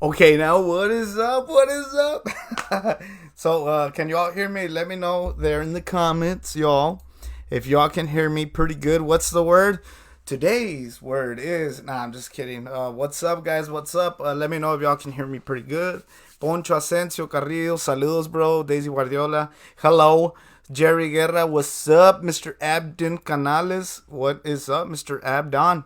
Okay, now what is up? What is up? So, can y'all hear me? Let me know there in the comments, y'all. If y'all can hear me pretty good, what's the word? Today's word is. Nah, I'm just kidding. What's up, guys? What's up? Let me know if y'all can hear me pretty good. Poncho Asensio Carrillo, saludos, bro. Daisy Guardiola, hello. Jerry Guerra, what's up? Mr. Abdon Canales, what is up, Mr. Abdon?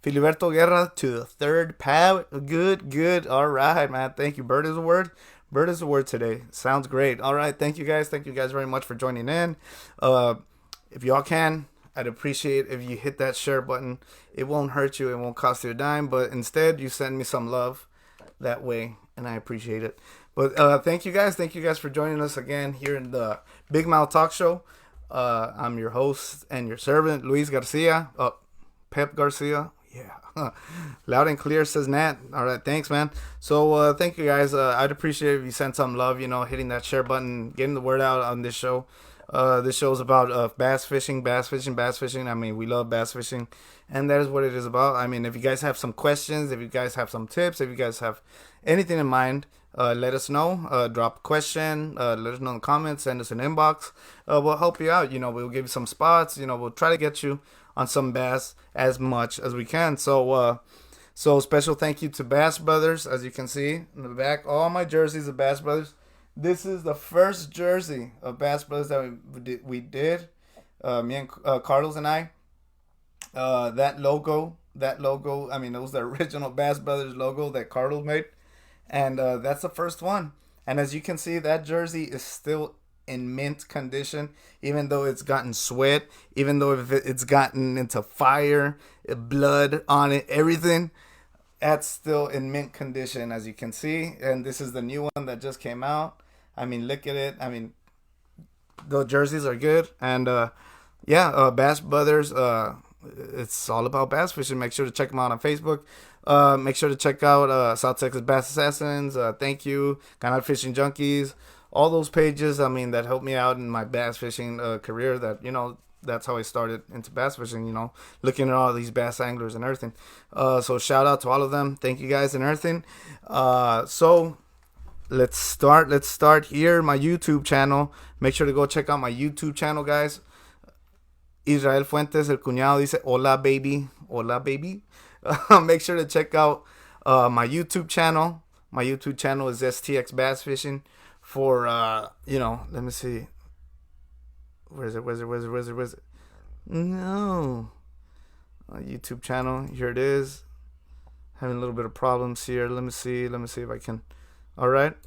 Filiberto Guerra to the third pad. Good, good. All right, man. Thank you. Bird is a word. Bird is a word today. Sounds great. All right. Thank you guys. Thank you guys very much for joining in. If y'all can, I'd appreciate if you hit that share button. It won't hurt you. It won't cost you a dime. But instead, you send me some love that way, and I appreciate it. But thank you guys. Thank you guys for joining us again here in the Bigmouth Talkshow. I'm your host and your servant, Luis Garcia. Pep Garcia. Yeah. Loud and clear, says Nat. All right, thanks, man. So thank you guys. I'd appreciate if you send some love, hitting that share button, getting the word out on this show. This show is about bass fishing. I mean, we love bass fishing, and that is what it is about. I mean, if you guys have some questions, if you guys have some tips, if you guys have anything in mind, let us know. Drop a question. Let us know in the comments. Send us an inbox. We'll help you out. We'll give you some spots. We'll try to get you on some bass as much as we can. So special thank you to Bass Brothers. As you can see in the back, all my jerseys of Bass Brothers. This is the first jersey of Bass Brothers that we did. Me and Carlos and I. That logo. I mean, it was the original Bass Brothers logo that Carlos made, and that's the first one. And as you can see, that jersey is still in mint condition, even though it's gotten sweat, even though it's gotten into fire, blood on it, everything, that's still in mint condition, as you can see. And this is the new one that just came out. I mean, look at it. I mean, the jerseys are good. And Bass Brothers, it's all about bass fishing. Make sure to check them out on Facebook. Make sure to check out South Texas Bass Assassins. Thank you, Canal Fishing Junkies. All those pages, I mean, that helped me out in my bass fishing career. That's how I started into bass fishing, looking at all these bass anglers and everything. So shout out to all of them. Thank you guys and everything. So let's start here. My YouTube channel. Make sure to go check out my YouTube channel, guys. Israel Fuentes, el cuñado, dice, hola, baby. Hola, baby. Make sure to check out my YouTube channel. My YouTube channel is STX Bass Fishing. For let me see. Where is it? No. YouTube channel. Here it is. Having a little bit of problems here. Let me see if I can. All right.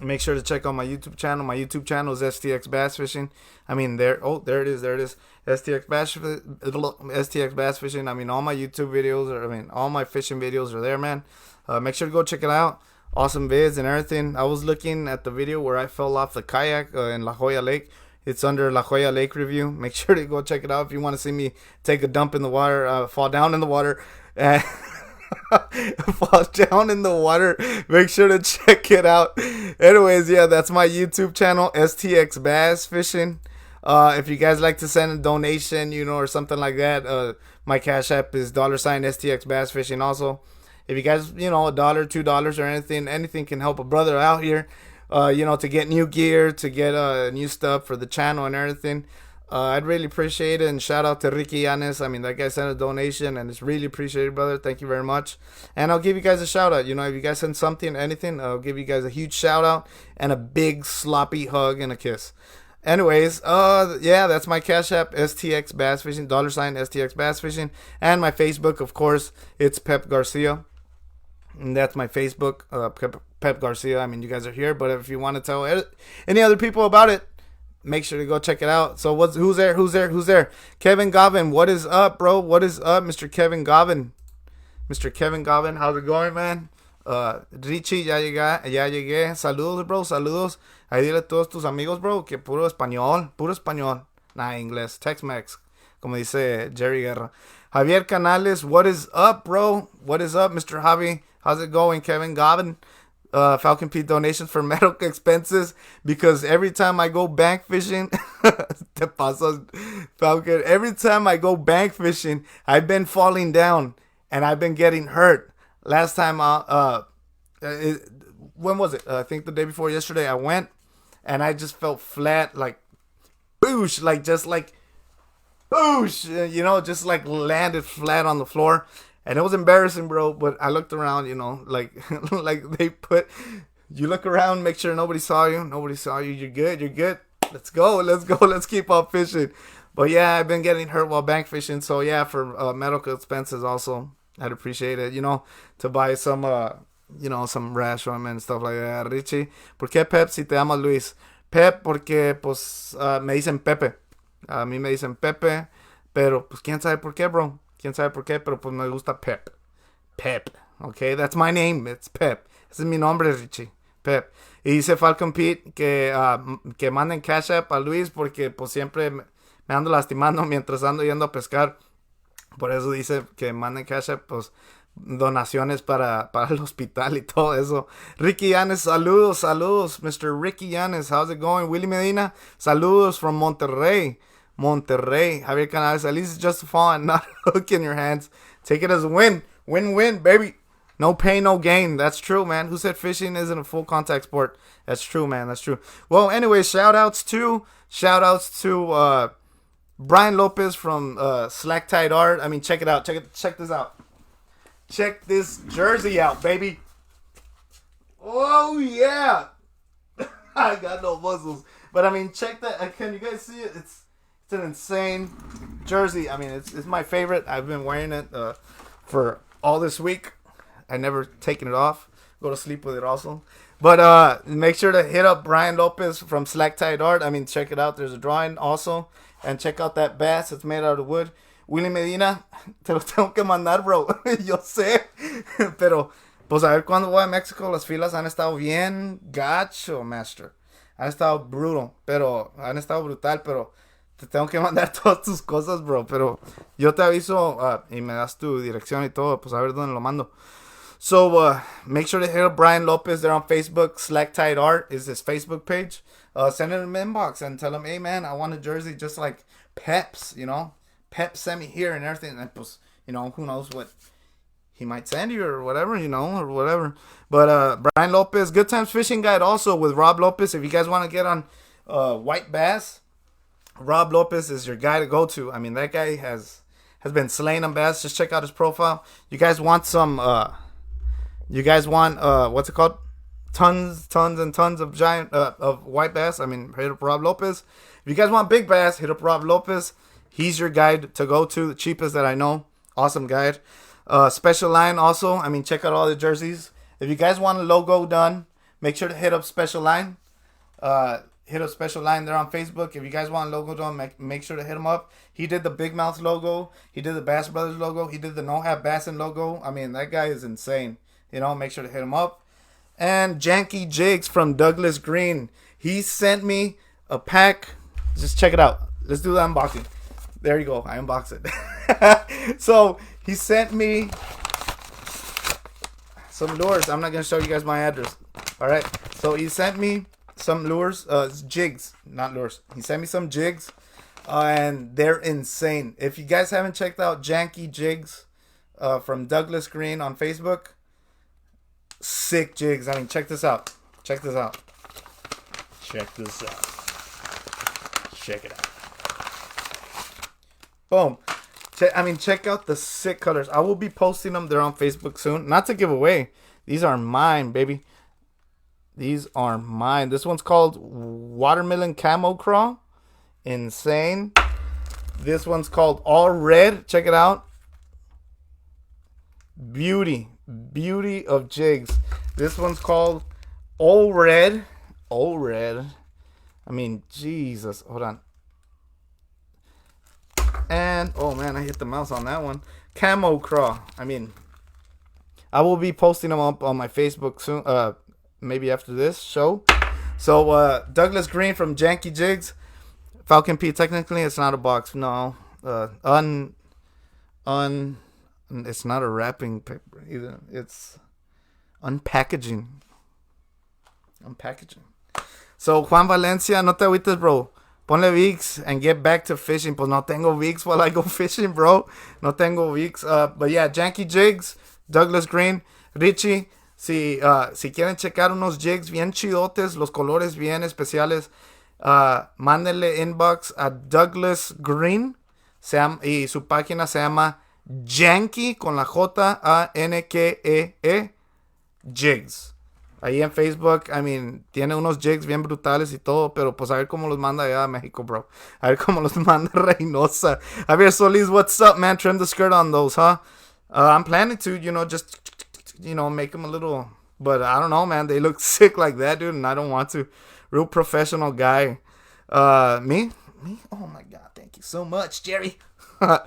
Make sure to check out my YouTube channel. My YouTube channel is STX Bass Fishing. I mean, there it is. STX Bass Fishing. I mean, all my YouTube videos, all my fishing videos are there, man. Make sure to go check it out. Awesome vids and everything. I was looking at the video where I fell off the kayak in La Jolla Lake. It's under La Jolla Lake Review. Make sure to go check it out if you want to see me take a dump in the water, fall down in the water, and fall down in the water. Make sure to check it out. Anyways, yeah, that's my YouTube channel, STX Bass Fishing. If you guys like to send a donation, or something like that, my Cash App is $ STX Bass Fishing also. If you guys, $1, $2 or anything can help a brother out here, to get new gear, to get new stuff for the channel and everything. I'd really appreciate it. And shout out to Ricky Yanes. I mean, that guy sent a donation and it's really appreciated, brother. Thank you very much. And I'll give you guys a shout out. If you guys send something, anything, I'll give you guys a huge shout out and a big sloppy hug and a kiss. Anyways, that's my Cash App, STX Bass Fishing, $ STX Bass Fishing. And my Facebook, of course, it's Pep Garcia. And that's my Facebook, Pep Garcia. I mean, you guys are here, but if you want to tell any other people about it, make sure to go check it out. So who's there? Kevin Govin, what is up, bro? What is up, Mr. Kevin Govin? Mr. Kevin Govin, how's it going, man? Richie, ya llegué. Saludos, bro, saludos. Ahí dile a todos tus amigos, bro, que puro español. Nah, inglés, Tex-Mex, como dice Jerry Guerra. Javier Canales, what is up, bro? What is up, Mr. Javi? How's it going, Kevin Govin? Falcon Pete donations for medical expenses, because every time I go bank fishing, te pasas, Falcon. Every time I go bank fishing, I've been falling down and I've been getting hurt. Last time when was it? I think the day before yesterday. I went, and I just felt flat, like boosh, like just like boosh, just like landed flat on the floor, and it was embarrassing, bro. But I looked around, like like they put. You look around, make sure nobody saw you. Nobody saw you. You're good. You're good. Let's go. Let's go. Let's keep on fishing. But yeah, I've been getting hurt while bank fishing. So yeah, for medical expenses also, I'd appreciate it. To buy some, some rash ointment and stuff like that. Richie, ¿por qué Pep si te llamas Luis? Pep porque pues me dicen Pepe. A mí me dicen Pepe, pero pues quién sabe por qué, bro. Quién sabe por qué, pero pues me gusta Pep. Pep. Okay, that's my name. It's Pep. Ese es mi nombre, Richie. Pep. Y dice Falcon Pete que manden Cash App a Luis porque pues siempre me ando lastimando mientras ando yendo a pescar. Por eso dice que manden Cash App, pues donaciones para el hospital y todo eso. Ricky Yanes, saludos. Mr. Ricky Yanes, how's it going? Willie Medina, saludos from Monterrey. Javier Canales, at least it's just a fun, not a hook in your hands. Take it as a win. Win, baby. No pain, no gain. That's true, man. Who said fishing isn't a full contact sport? That's true, man. That's true. Well, anyway, shout outs to Brian Lopez from Slack Tide Art. I mean, check it out. Check this out. Check this jersey out, baby. Oh yeah. I got no muscles, but I mean, check that. Can you guys see it? It's an insane jersey. I mean, it's my favorite. I've been wearing it for all this week. I never taken it off. Go to sleep with it also. But make sure to hit up Brian Lopez from Slack Tide Art. I mean, check it out. There's a drawing also. And check out that bass. It's made out of wood. Willie Medina, te lo tengo que mandar, bro. Yo sé. Pero, pues a ver cuando voy a México. Las filas han estado bien gacho, master. Han estado brutal. Pero te tengo que mandar todas tus cosas, bro. Pero yo te aviso y me das tu dirección y todo. Pues a ver dónde lo mando. So, make sure to hit up Brian Lopez. They're on Facebook. Slack Tide Art is his Facebook page. Send him an inbox and tell him, hey, man, I want a jersey just like Pep's, Pep sent me here and everything. And, pues, who knows what he might send you or whatever, or whatever. But Brian Lopez, Good Times Fishing Guide also with Rob Lopez. If you guys want to get on white bass, Rob Lopez is your guy to go to. I mean, that guy has been slaying on bass. Just check out his profile. You guys want some... what's it called? Tons and tons of giant of white bass. I mean, hit up Rob Lopez. If you guys want big bass, hit up Rob Lopez. He's your guide to go to, the cheapest that I know. Awesome guide. Special Line also. I mean, check out all the jerseys. If you guys want a logo done, make sure to hit up Special Line. Hit up Special Line. They're on Facebook. If you guys want a logo done, make sure to hit him up. He did the Bigmouth logo. He did the Bass Brothers logo. He did the No Have Bassin logo. I mean, that guy is insane. Make sure to hit him up. And Janky Jigs from Douglas Green. He sent me a pack. Just check it out. Let's do the unboxing. There you go. I unboxed it. So, he sent me some lures. I'm not going to show you guys my address. Alright. So, he sent me some lures. Jigs. Not lures. He sent me some jigs. And they're insane. If you guys haven't checked out Janky Jigs from Douglas Green on Facebook, sick jigs. I mean, check this out. Check it out. Boom. Check out the sick colors. I will be posting them. They're on Facebook soon. Not to give away. These are mine, baby. These are mine. This one's called Watermelon Camo Crawl. Insane. This one's called All Red. Check it out. Beauty of jigs. This one's called All Red. I mean, Jesus. Hold on. And, oh man, I hit the mouse on that one. Camo Crawl. I mean, I will be posting them up on my Facebook soon. Maybe after this show. So, Douglas Green from Janky Jigs. Falcon P, technically it's not a box. No. It's not a wrapping paper either. It's unpackaging. So, Juan Valencia, no te agüites, bro. Ponle Vicks and get back to fishing. Pues no tengo Vicks while I go fishing, bro. No tengo Vicks. But yeah, Janky Jigs, Douglas Green, Richie, si quieren checar unos jigs bien chidotes, los colores bien especiales, mándenle inbox a Douglas Green y su página se llama Yankee con la Jankee Jigs. Ahí en Facebook, tiene unos jigs bien brutales y todo, pero pues a ver cómo los manda allá a México, bro. A ver cómo los manda Reynosa. Javier Solis, what's up, man? Trim the skirt on those, huh? I'm planning to, just, make them a little, but I don't know, man. They look sick like that, dude, and I don't want to. Real professional guy. Me? Oh my God, thank you so much, Jerry. I'm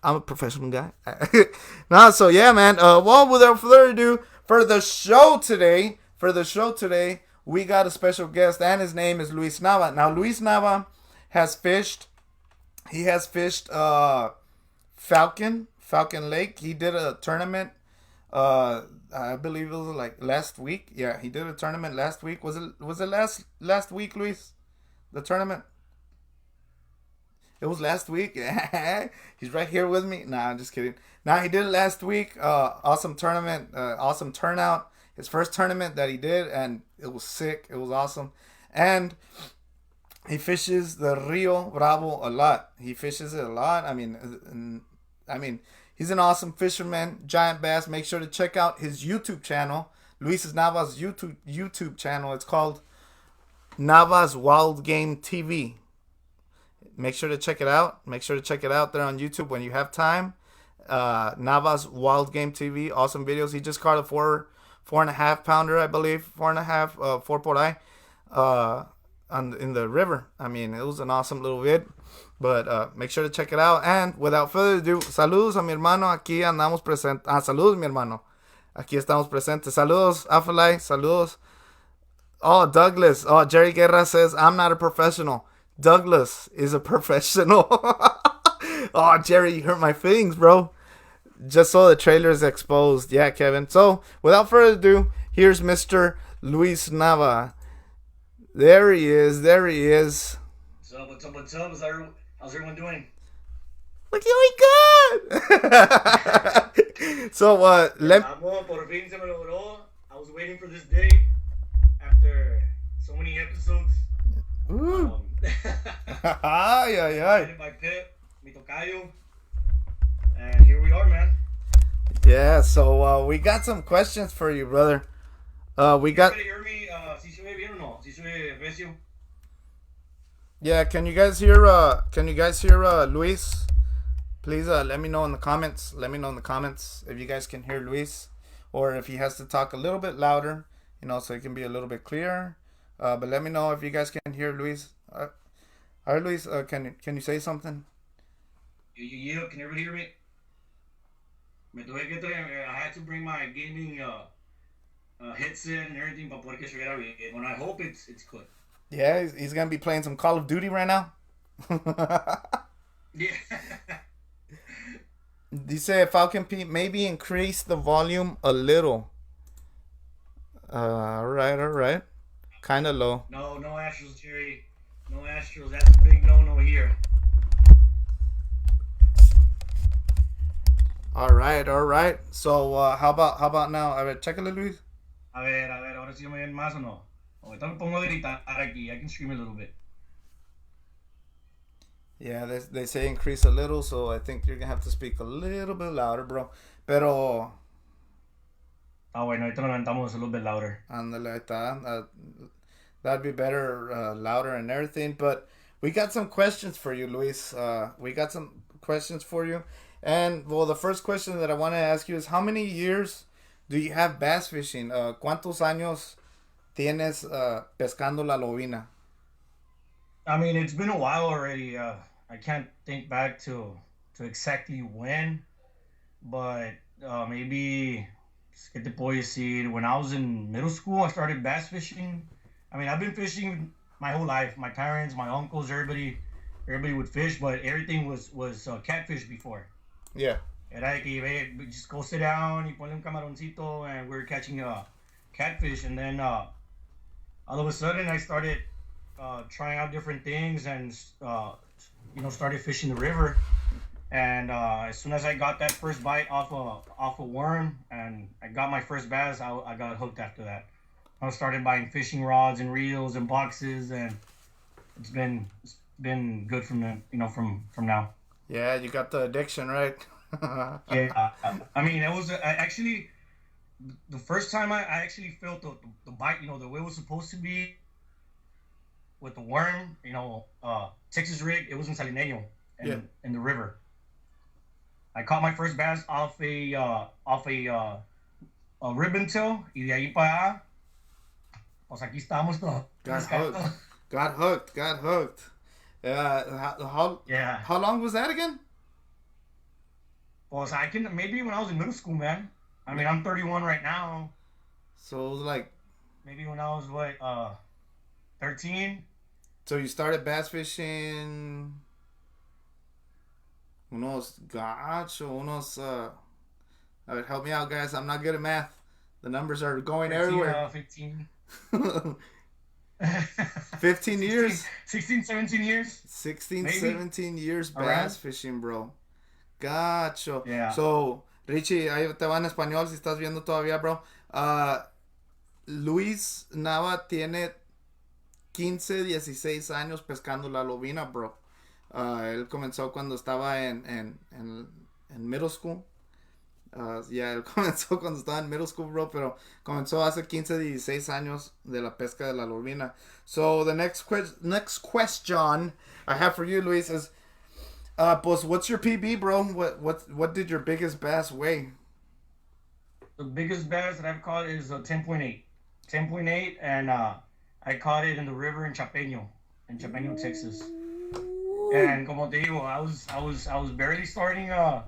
a professional guy. So yeah, man. Well, without further ado, for the show today, we got a special guest, and his name is Luis Nava. Now, Luis Nava has fished. He has fished Falcon Lake. He did a tournament. I believe it was like last week. Yeah, he did a tournament last week. Was it last week, Luis? The tournament. It was last week. He's right here with me. Nah, I'm just kidding. Nah, he did it last week. Awesome tournament. Awesome turnout. His first tournament that he did, and it was sick. It was awesome. And he fishes the Rio Grande a lot. He fishes it a lot. He's an awesome fisherman. Giant bass. Make sure to check out his YouTube channel. Luis Nava's YouTube channel. It's called Navas Wildgame TV. Make sure to check it out. Make sure to check it out there on YouTube when you have time. Navas Wildgame TV. Awesome videos. He just caught a 4.5 pounder, I believe. 4.5, 4 por ahí. In the river. It was an awesome little vid. But make sure to check it out. And without further ado, saludos a mi hermano. Aquí andamos presentes. Saludos, mi hermano. Aquí estamos presentes. Saludos, Afalai. Saludos. Oh, Douglas. Oh, Jerry Guerra says, I'm not a professional. Douglas is a professional. Oh, Jerry, you hurt my feelings, bro. Just so the trailer is exposed. Yeah, Kevin. So, without further ado, here's Mr. Luis Nava. There he is. What's up? How's everyone doing? Looking good. So, Por fin se me logró. I was waiting for this day after so many episodes. Ay. My pit, mi tocayo, and here we are, man. Yeah, so we got some questions for you, brother. We got. Can you hear me? Si se ve bien o no? Si se ve recio? Yeah, can you guys hear Luis? Please let me know in the comments. Let me know in the comments if you guys can hear Luis, or if he has to talk a little bit louder, so it can be a little bit clearer. But let me know if you guys can hear Luis. All right, Luis, can you say something? Yeah, can everybody hear me? I had to bring my gaming headset and everything para poder que se viera bien. And I hope it's good. Yeah, he's gonna be playing some Call of Duty right now. Yeah. Dice Falcon P, maybe increase the volume a little. All right. Kind of low. No Astros, Jerry. No Astros. That's a big no here. All right. So how about now? A ver, chécale, Luis. A ver, ahora sí me ven más o no. Ahorita me pongo a gritar aquí. I can scream a little bit. Yeah, they say increase a little, so I think you're gonna have to speak a little bit louder, bro. Pero. Bueno, ahorita nos levantamos a little bit louder. Ándale, ahí está. That'd be better, louder and everything. But we got some questions for you, Luis. And, well, the first question that I want to ask you is, how many years do you have bass fishing? ¿Cuántos años tienes pescando la lobina? It's been a while already. I can't think back to exactly when, but maybe, ¿qué te puedo decir? When I was in middle school, I started bass fishing. I've been fishing my whole life. My parents, my uncles, everybody would fish, but everything was catfish before. Yeah. Era que just go sit down y ponle un camaroncito, and we were catching catfish. And then all of a sudden, I started trying out different things and started fishing the river. And as soon as I got that first bite off a worm, and I got my first bass, I got hooked after that. I started buying fishing rods and reels and boxes, and it's been good from from now. Yeah, you got the addiction, right? Yeah, I mean, it was actually the first time I actually felt the bite. The way it was supposed to be with the worm. Texas rig. It was in Salineño Yeah. in the river. I caught my first bass off a ribbon tail, y de ahí para allá, pues aquí estamos todos. Got hooked. Got hooked. Got hooked. Yeah. How long was that again? Well, I can maybe when I was in middle school, man. I mean, I'm 31 right now. So it was like, Maybe when I was 13. so you started bass fishing a ver, help me out, guys. I'm not good at math. The numbers are going 13, everywhere. 15. 15 years? 16, 17 years. 16, Maybe. 17 years bass Around. fishing, bro. Gacho. Yeah. So, Richie, ahí te va en español si estás viendo todavía, bro. Luis Nava tiene 15, 16 años pescando la lobina, bro. Él comenzó cuando estaba en middle school. Él comenzó cuando estaba en middle school, bro, pero comenzó hace 15, 16 años de la pesca de la lobina. So, the next question I have for you, Luis, is, pues, what's your PB, bro? What did your biggest bass weigh? The biggest bass that I've caught is 10.8. 10.8, and I caught it in the river in Chapeño, Texas. And como te digo, I was barely starting to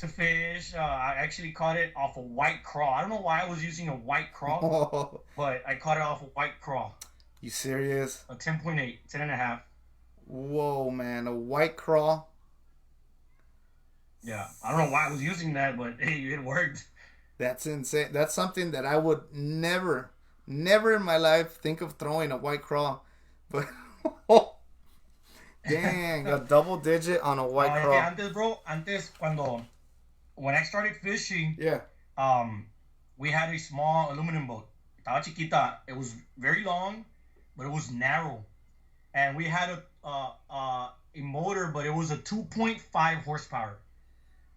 fish. I actually caught it off a white craw. I don't know why I was using a white craw, Oh, but I caught it off a white craw. you serious? A 10.8, 10 and a half. Whoa, man, a white craw. Yeah, I don't know why I was using that, but hey, it worked. That's insane. That's something that I would never in my life think of throwing a white craw. But dang, a double digit on a white craw. Antes, when I started fishing, Yeah. we had a small aluminum boat. Estaba chiquita. It was very long, but it was narrow. And we had a motor, but it was a 2.5 horsepower.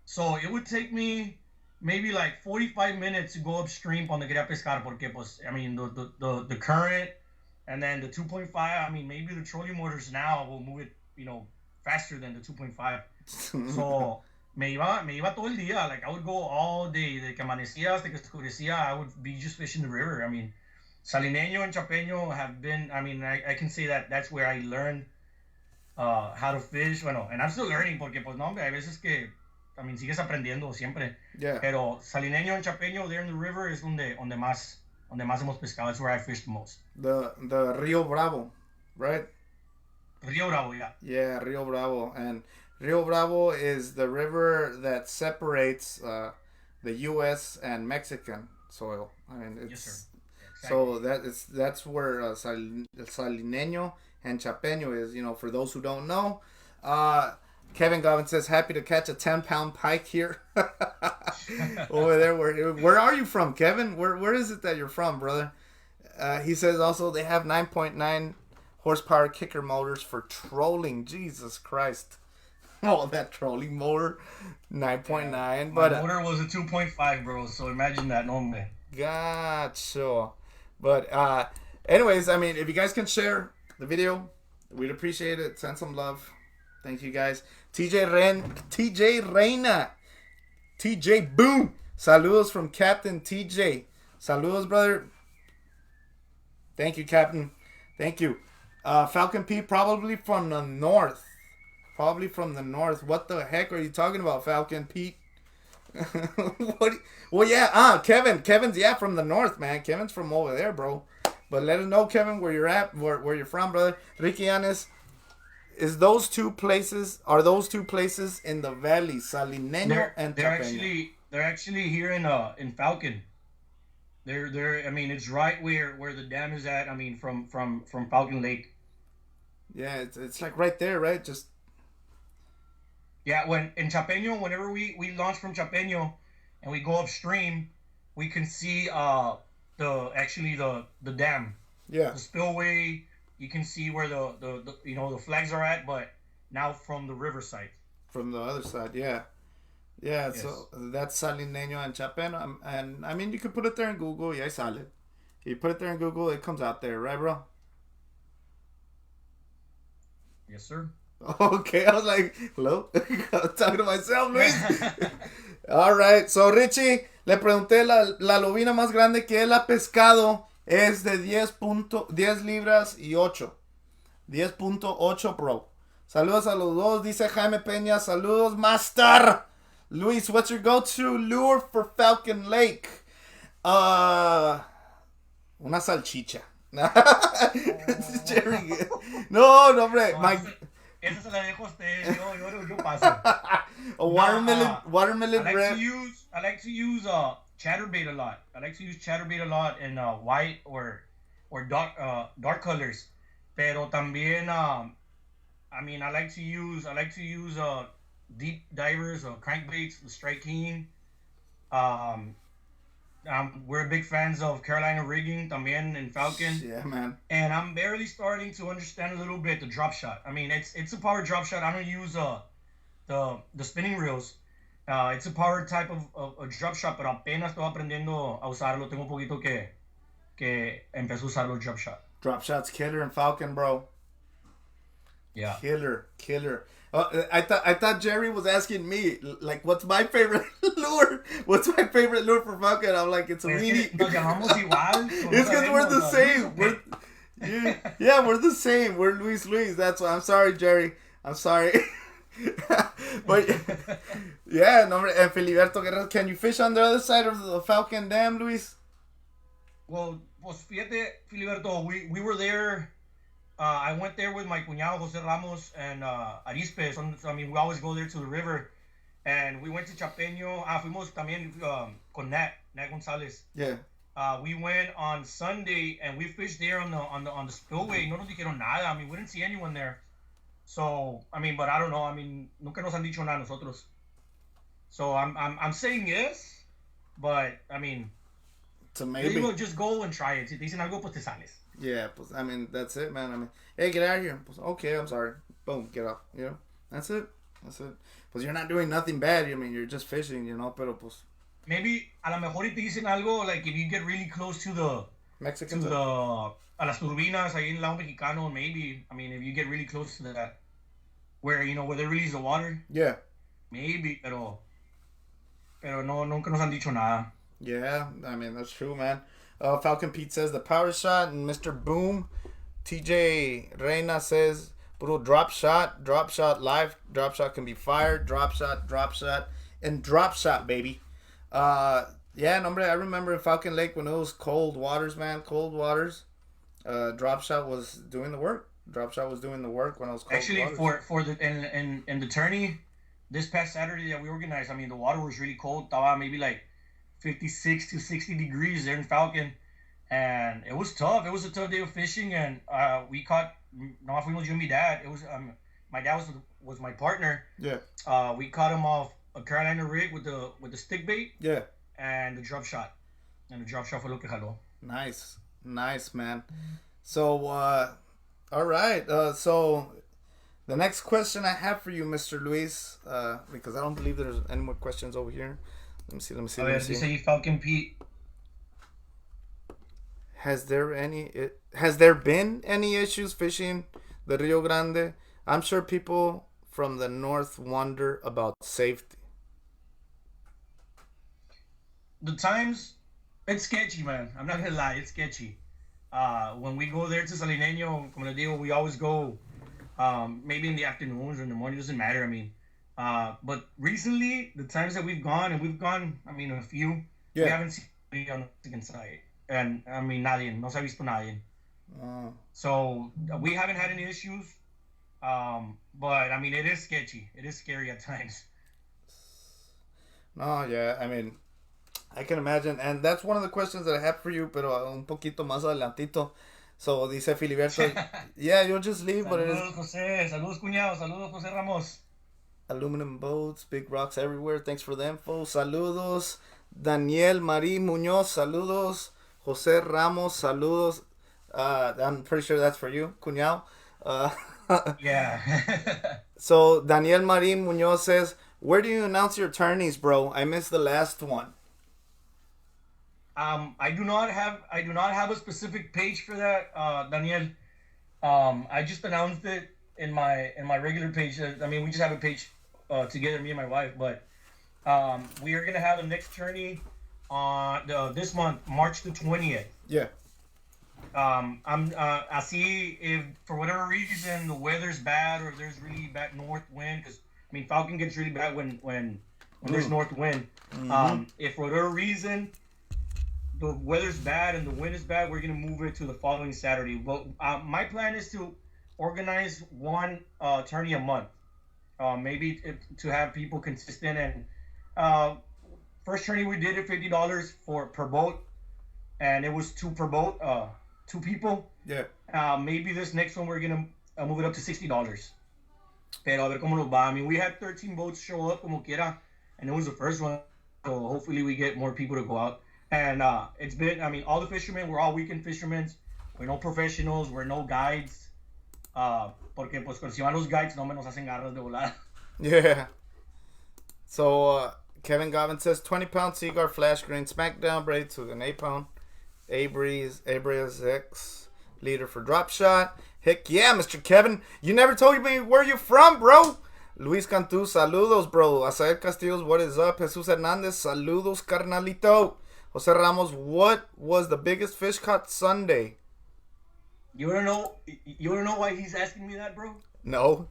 So it would take me maybe like 45 minutes to go upstream cuando quería pescar, porque pues, I mean, the current and then the 2.5, I mean, maybe the trolling motors now will move it, faster than the 2.5. So me iba todo el día. Like, I would go all day. De que amanecía hasta que oscurecía, I would be just fishing the river. I mean, Salineño and Chapeño have been, I mean, I can say that that's where I learned how to fish. Bueno, and I'm still learning, porque pues no, hombre, hay veces que, I mean, sigues aprendiendo siempre. Yeah. Pero Salineño and Chapeño, there in the river, is donde más hemos pescado. That's where I fished the most. The Rio Bravo, right? Rio Bravo, yeah. Yeah, Rio Bravo. And Rio Bravo is the river that separates the U.S. and Mexican soil. I mean, it's, Yes, sir. so that's where Salineño and Chapeño is. For those who don't know, Kevin Gobbin says, happy to catch a 10-pound pike here. Over there. Where are you from, Kevin? Where is it that you're from, brother? He says also they have 9.9 horsepower kicker motors for trolling. Jesus Christ. Oh, that trolling motor. 9.9. My But motor was a 2.5, bro, so imagine that, no hombre. gotcha. But anyways, I mean, if you guys can share the video, we'd appreciate it. Send some love. Thank you, guys. TJ Reina. TJ Boom. Saludos from Captain TJ. Saludos, brother. Thank you, Captain. Thank you. Falcon P, probably from the north. What the heck are you talking about, Falcon Pete? Well, yeah. Kevin's from the north, man. Kevin's from over there, bro. But let us know, Kevin, where you're at, where you're from, brother. Ricky Yanes, are those two places in the valley, Salineño and Chapeño? They're actually here in Falcon. They're I mean, it's right where the dam is at. I mean, from Falcon Lake. Yeah, it's like right there, right? Just Yeah, when in Chapeño, whenever we launch from Chapeño and we go upstream, we can see the dam, Yeah. the spillway. You can see where the flags are at, but now from the riverside. From the other side, yeah. Yeah, Yes. so that's Salineño and Chapeno. And I mean, you can put it there in Google. Yeah, sale. You put it there in Google, it comes out there, right, bro? Yes, sir. Okay, I was like, hello? I was talking to myself, Luis. All right, so Richie, le pregunté la lobina más grande que él ha pescado es de 10 libras y 8. 10.8 Pro. Saludos a los dos, dice Jaime Peña. Saludos, Master. Luis, what's your go-to lure for Falcon Lake? Una salchicha. Jerry. No, hombre. No, My... esa se la dejo a usted. Yo paso. A watermelon red. I like to use chatterbait a lot. I like to use chatterbait a lot in white or dark colors. Pero también I mean I like to use deep divers or crankbaits, the Strike King. We're big fans of Carolina rigging también in Falcon. Yeah, man. And I'm barely starting to understand a little bit the drop shot. I mean, it's a power drop shot. I don't use the spinning reels. It's a power type of drop shot, pero apenas estoy aprendiendo a usarlo. Tengo un poquito que empecé a usar los drop shot. Drop shot's killer in Falcon, bro. Yeah. Killer. I thought Jerry was asking me, like, what's my favorite lure? What's my favorite lure for Falcon? I'm like, it's a weenie. Nos llamamos igual. It's because we're the same. Yeah, we're the same. We're Luis. That's why. I'm sorry, Jerry. I'm sorry. But yeah, no, and Filiberto Guerrero, can you fish on the other side of the Falcon Dam, Luis? Well, pues fíjate, Filiberto, we were there. I went there with my cuñado Jose Ramos and Arispe. So, I mean, we always go there to the river. And we went to Chapeño. Fuimos también con Nat Gonzalez. Yeah. We went on Sunday and we fished there on the spillway. No nos dijeron nada. I mean, we didn't see anyone there. So, I mean, but I don't know. I mean, nunca nos han dicho nada nosotros. So I'm saying yes, but I mean, So maybe. Just go and try it. Si te dicen algo, pues te sales. Yeah, pues, I mean, that's it, man. I mean, hey, get out of here. Pues, okay, I'm sorry. Boom, get off. You know, that's it. Pues you're not doing nothing bad. I mean, you're just fishing, you know, pero pues. Maybe, a lo mejor y te dicen algo, like if you get really close to the Mexicans. a las turbinas ahí en Lago Mexicano, maybe. I mean, if you get really close to that, where, you know, where they release the water. Yeah. Maybe, pero no, nunca nos han dicho nada. Yeah, I mean, that's true, man. Falcon Pete says the power shot, and Mr. Boom, TJ Reina says, bro, drop shot live, drop shot can be fired, drop shot, and drop shot, baby. Yeah, nombre, I remember in Falcon Lake when it was cold waters, man, drop shot was doing the work. Drop shot was doing the work when I was cold. Actually, waters. for the in the tourney, this past Saturday that we organized, I mean, the water was really cold. Estaba maybe like 56 to 60 degrees there in Falcon, and it was tough. It was a tough day of fishing, and we caught. No, fuimos yo and my dad. It was my dad was my partner. Yeah. We caught him off a Carolina rig with the stick bait. Yeah. And the drop shot, fue lo que jaló. Nice, man. So, all right. So, the next question I have for you, Mr. Luis, because I don't believe there's any more questions over here. Let me see. A ver, dice Falcon Pete. Has there been any issues fishing the Rio Grande? I'm sure people from the north wonder about safety. The times, it's sketchy, man. I'm not gonna lie, it's sketchy. When we go there to Salineño, como les digo, we always go maybe in the afternoons or in the morning, doesn't matter. I mean, but recently, the times that we've gone, I mean, a few, we haven't seen anybody on the Mexican side. And, I mean, nadie, no se ha visto nadie. So, we haven't had any issues. But, I mean, it is sketchy. It is scary at times. No, yeah, I mean, I can imagine. And that's one of the questions that I have for you, pero un poquito más adelantito. So, dice Filiberto, yeah, you'll just leave. Saludos, José. Saludos, cuñado. Saludos, José Ramos. Aluminum boats, big rocks everywhere. Thanks for the info. Saludos. Daniel Marie Muñoz, saludos. Jose Ramos, saludos. I'm pretty sure that's for you, cuñado. Yeah. So Daniel Marie Muñoz says, "Where do you announce your tourneys, bro? I missed the last one." I do not have a specific page for that, Daniel. I just announced it in my regular page. I mean, we just have a page together, me and my wife. But we are gonna have the next tourney on this month, March the 20th. Yeah. I see if for whatever reason the weather's bad or if there's really bad north wind, because I mean Falcon gets really bad when there's north wind. Mm-hmm. If for whatever reason the weather's bad and the wind is bad, we're gonna move it to the following Saturday. But my plan is to organize one tourney a month, maybe to have people consistent. And first tourney we did it $50 per boat, and it was two per boat, 2 people. Yeah. Maybe this next one we're gonna move it up to $60. Pero a ver cómo nos va. I mean, we had 13 boats show up como quiera, and it was the first one. So hopefully we get more people to go out. And it's been, I mean, all the fishermen, we're all weekend fishermen. We're no professionals. We're no guides. Porque pues si van los guides, no me nos hacen garras de volada. Yeah. So Kevin Gobbin says 20-pound Seaguar flash grain smackdown braid to an 8-pound Abre's X leader for drop shot. Heck yeah, Mr. Kevin. You never told me where you're from, bro. Luis Cantu, saludos, bro. Asael Castillos, what is up? Jesus Hernandez, saludos, carnalito. Jose Ramos, what was the biggest fish caught Sunday? You wanna know why he's asking me that, bro? No.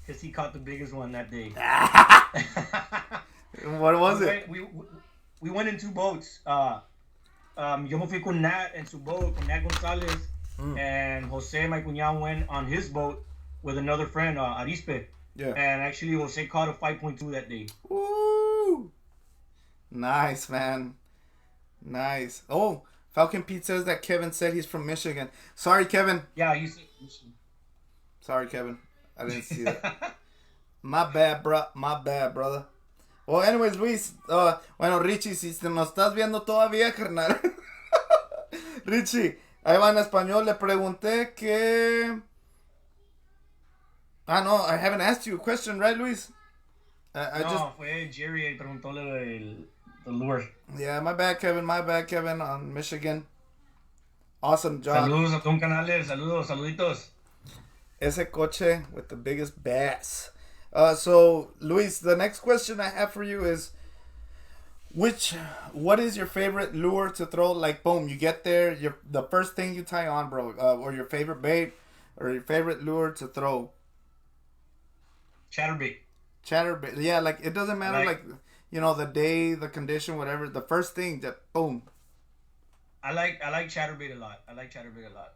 Because he caught the biggest one that day. What was it? We went in 2 boats. Yo me fui con Nat en su boat, con Nat Gonzalez, and Jose, my cuñado, went on his boat with another friend, Arispe. Yeah. And actually, Jose caught a 5.2 that day. Woo! Nice, man. Nice. Oh, Falcon Pete says that Kevin said he's from Michigan. Sorry, Kevin. Yeah, you see. Sorry, Kevin. I didn't see that. My bad, bro. My bad, brother. Well, anyways, Luis. Bueno, Richie, si te nos estás viendo todavía, carnal. Richie, ahí va en español. Le pregunté que... no, I haven't asked you a question, right, Luis? Fue Jerry el preguntóle the lure. Yeah, my bad, Kevin, on Michigan. Awesome job. Saludos a Don Canales. Saluditos. Ese coche with the biggest bass. So, Luis, the next question I have for you is, what is your favorite lure to throw? Like, boom, you get there, the first thing you tie on, bro, or your favorite bait, or your favorite lure to throw. Chatterbait. Yeah, like, it doesn't matter, like you know, the day, the condition, whatever. The first thing that, boom. I like chatterbait a lot.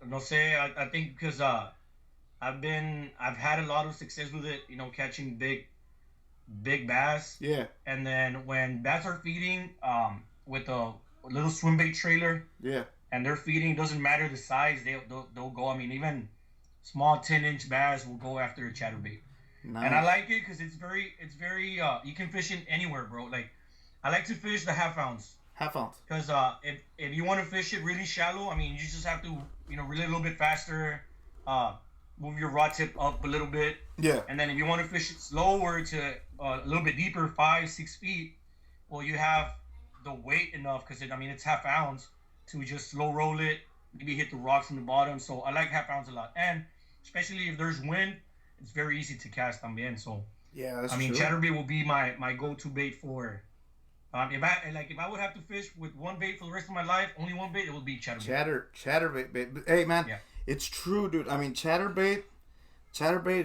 No sé, I think because I've had a lot of success with it, you know, catching big bass. Yeah. And then when bass are feeding, with a little swim bait trailer. Yeah. And they're feeding, doesn't matter the size, they'll go. I mean, even small 10-inch bass will go after a chatterbait. Nice. And I like it because it's very you can fish it anywhere, bro. Like, I like to fish the half ounce. Because if you want to fish it really shallow, I mean, you just have to, you know, reel it a little bit faster, move your rod tip up a little bit. Yeah. And then if you want to fish it slower to a little bit deeper, 5-6 feet, well, you have the weight enough because it's half ounce to just slow roll it, maybe hit the rocks in the bottom. So I like half ounce a lot, and especially if there's wind, it's very easy to cast también. So yeah, that's true. chatterbait will be my go-to bait for. If I would have to fish with one bait for the rest of my life, only one bait, it would be chatterbait. Chatterbait bait. Hey man, yeah. It's true, dude. I mean, chatterbait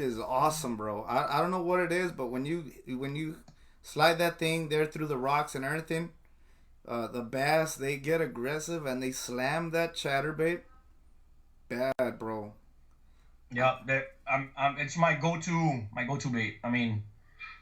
is awesome, bro. I don't know what it is, but when you slide that thing there through the rocks and everything, the bass, they get aggressive and they slam that chatterbait. Bad, bro. Yeah, it's my go-to bait. I mean,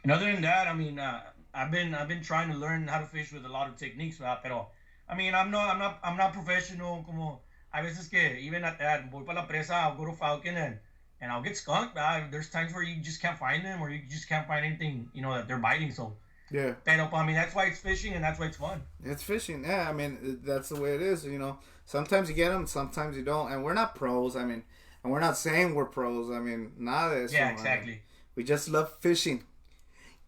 and other than that, I mean, I've been trying to learn how to fish with a lot of techniques, pero I mean, I'm not professional. Como hay veces que even at that, voy para la presa, I'll go to Falcon and and I'll get skunked. There's times where you just can't find them, or you just can't find anything, that they're biting. So Yeah. pero, I mean, that's why it's fishing, and that's why it's fun. It's fishing. Yeah, I mean, that's the way it is. Sometimes you get them, sometimes you don't. And we're not pros. I mean, and we're not saying we're pros. I mean, nada de eso. Yeah, exactly. I mean, we just love fishing.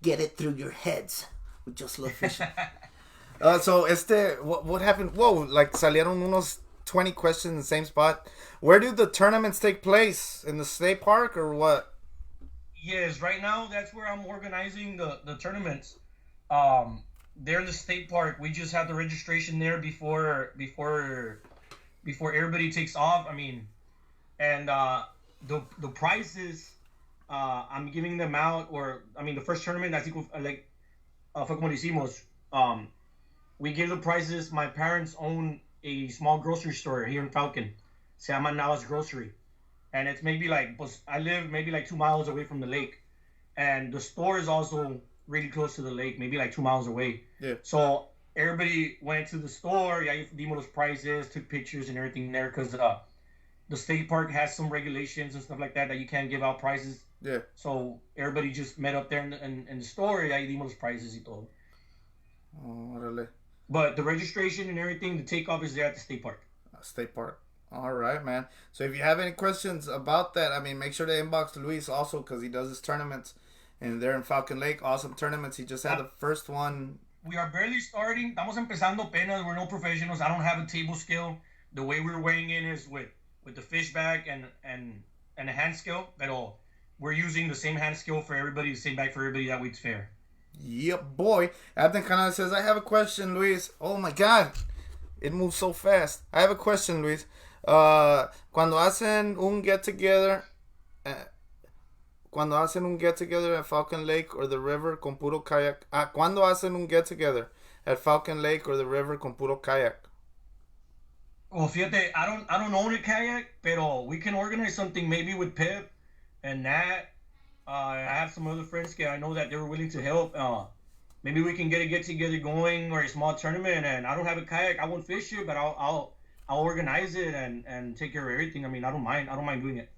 Get it through your heads. We just love fishing. So, what happened? Whoa, like salieron unos 20 questions in the same spot. Where do the tournaments take place? In the state park or what? Yes, right now that's where I'm organizing the tournaments. They're in the state park. We just have the registration there before everybody takes off. I mean, and the prizes, I'm giving them out. Or I mean, the first tournament, así like fue como lo hicimos. We give the prizes. My parents own a small grocery store here in Falcon. Se llama Navas Grocery, and it's maybe like, I live maybe like 2 miles away from the lake, and the store is also really close to the lake, maybe like 2 miles away. Yeah. So everybody went to the store. Yeah, dimos los prizes, took pictures and everything there, because the state park has some regulations and stuff like that you can't give out prizes. Yeah. So everybody just met up there in the store. Yeah, dimos los prizes y todo. Oh, órale. But the registration and everything, the takeoff is there at the state park. State park. All right, man. So if you have any questions about that, I mean, make sure to inbox Luis also, because he does his tournaments, and they're in Falcon Lake. Awesome tournaments. He just had the first one. We are barely starting. Estamos empezando apenas. We're no professionals. I don't have a table scale. The way we're weighing in is with the fish bag and a hand scale. Pero we're using the same hand scale for everybody, the same bag for everybody. That way it's fair. Yep, boy. Abden Canal says, I have a question, Luis. Oh, my God. It moves so fast. I have a question, Luis. Cuando hacen un get-together at Falcon Lake or the river con puro kayak. Cuando hacen un get-together at Falcon Lake or the river con puro kayak. Well, fíjate, I don't own a kayak, pero we can organize something maybe with Pip and Nat. I have some other friends I know that they were willing to help. Maybe we can get a get-together going or a small tournament. And I don't have a kayak. I won't fish it, but I'll organize it and take care of everything. I mean, I don't mind doing it.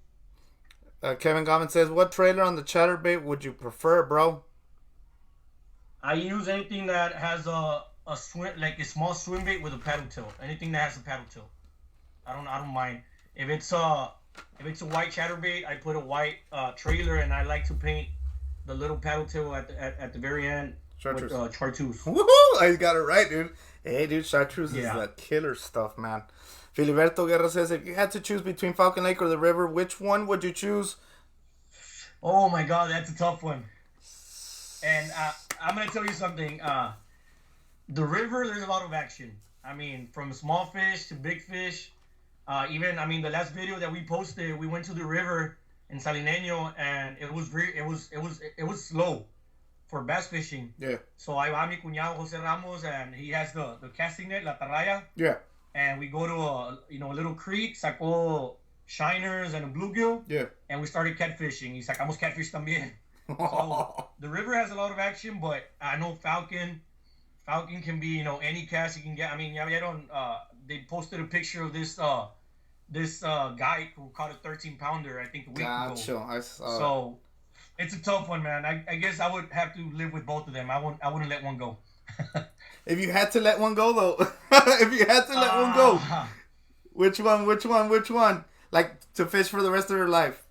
Kevin Goffin says, what trailer on the chatterbait would you prefer, bro? I use anything that has a swim, like a small swim bait with a paddle tilt. Anything that has a paddle tilt. I don't mind. If it's a white chatterbait, I put a white trailer, and I like to paint the little paddle tilt at the very end Chartreuse. with chartreuse. Woohoo! I got it right, dude. Hey, dude, chartreuse is the killer stuff, man. Filiberto Guerra says, if you had to choose between Falcon Lake or the river, which one would you choose? Oh my God, that's a tough one. And I'm gonna tell you something. The river, there's a lot of action. I mean, from small fish to big fish. Even, I mean, the last video that we posted, we went to the river in Salineño, and it was slow for bass fishing. Yeah. So I have mi cuñado Jose Ramos, and he has the casting net, la tarraya. Yeah. And we go to a little creek, sacó shiners and a bluegill. Yeah. And we started catfishing. Y sacamos catfish también. So the river has a lot of action, but I know Falcon can be, any cast you can get. I mean, they posted a picture of this guy who caught a 13-pounder, I think, a week ago. I saw so it's a tough one, man. I guess I would have to live with both of them. I wouldn't let one go. If you had to let one go, though, if you had to let one go, which one? Like, to fish for the rest of your life?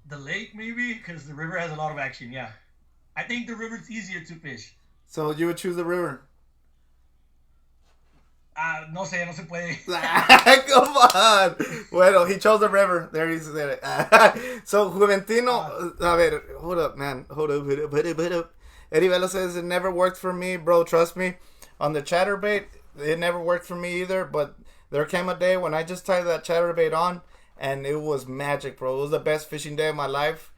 The lake, maybe, because the river has a lot of action. Yeah, I think the river's easier to fish. So you would choose the river? No sé, no se puede. Come on. Bueno, he chose the river. There he said it. So, Juventino, a ver, hold up, man. Hold up. Eddie Vela says, it never worked for me, bro. Trust me. On the chatterbait, it never worked for me either. But there came a day when I just tied that chatterbait on, and it was magic, bro. It was the best fishing day of my life.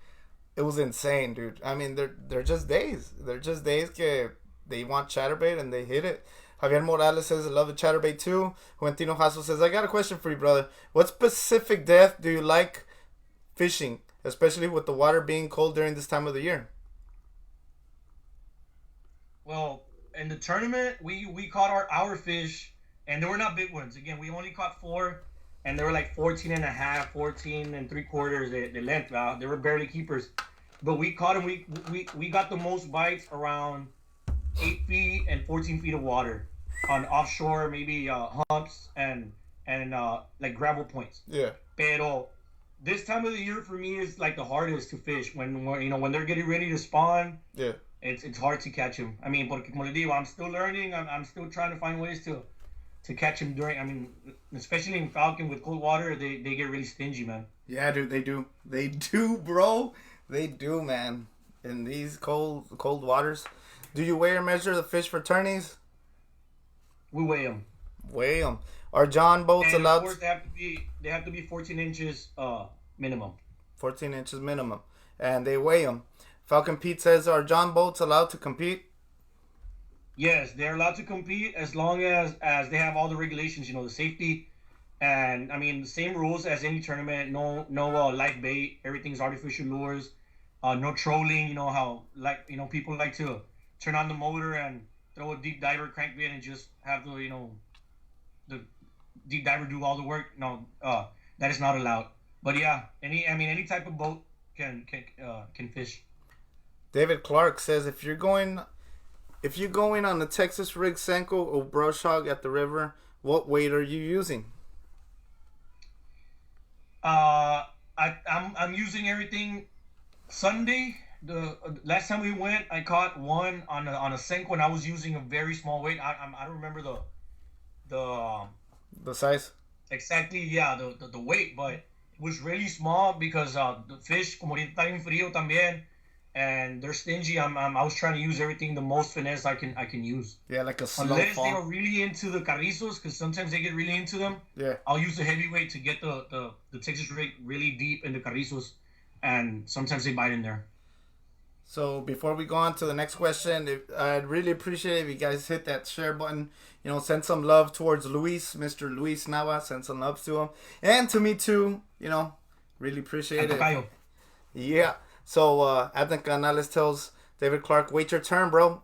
It was insane, dude. I mean, they're just days. They're just days que they want chatterbait and they hit it. Javier Morales says, I love the chatterbait too. Juventino Hasso says, I got a question for you, brother. What specific depth do you like fishing, especially with the water being cold during this time of the year? Well, in the tournament, we caught our fish, and they were not big ones. Again, we only caught 4, and they were like 14 and a half, 14 and 3/4 the length. They were barely keepers, but we caught them. We got the most bites around 8 feet and 14 feet of water on offshore, maybe humps and like gravel points. Yeah. Pero this time of the year for me is like the hardest to fish when when they're getting ready to spawn. Yeah. It's hard to catch them. I mean, porque como le digo, I'm still learning. I'm still trying to find ways to catch them during. I mean, especially in Falcon with cold water, they get really stingy, man. Yeah, dude, they do, bro. They do, man. In these cold waters, do you weigh or measure the fish for tourneys? We weigh them. Weigh them. Are John boats And allowed? of course, they have to be 14 inches minimum. 14 inches minimum, and they weigh them. Falcon Pete says, "Are John boats allowed to compete?" Yes, they're allowed to compete as long as they have all the regulations, the safety, and I mean the same rules as any tournament. No live bait. Everything's artificial lures. No trolling. You know how people like to turn on the motor and throw a deep diver crankbait and just have the deep diver do all the work. No, that is not allowed. But yeah, any type of boat can fish. David Clark says, if you're going on the Texas rig Senko or brush hog at the river, what weight are you using? I'm using everything Sunday. The last time we went, I caught one on a Senko, and I was using a very small weight. I don't remember the size exactly. Yeah, the weight, but it was really small because the fish, como ahorita está bien frío también, and they're stingy. I was trying to use everything the most finesse I can use. Yeah, like a slow Unless fall. they are really into the carrizos, because sometimes they get really into them. Yeah. I'll use the heavyweight to get the Texas rig really deep in the carrizos, and sometimes they bite in there. So before we go on to the next question, I'd really appreciate if you guys hit that share button. Send some love towards Luis, Mr. Luis Nava. Send some love to him. And to me too, really appreciate it. Yeah. So at the Canales tells David Clark, wait your turn, bro.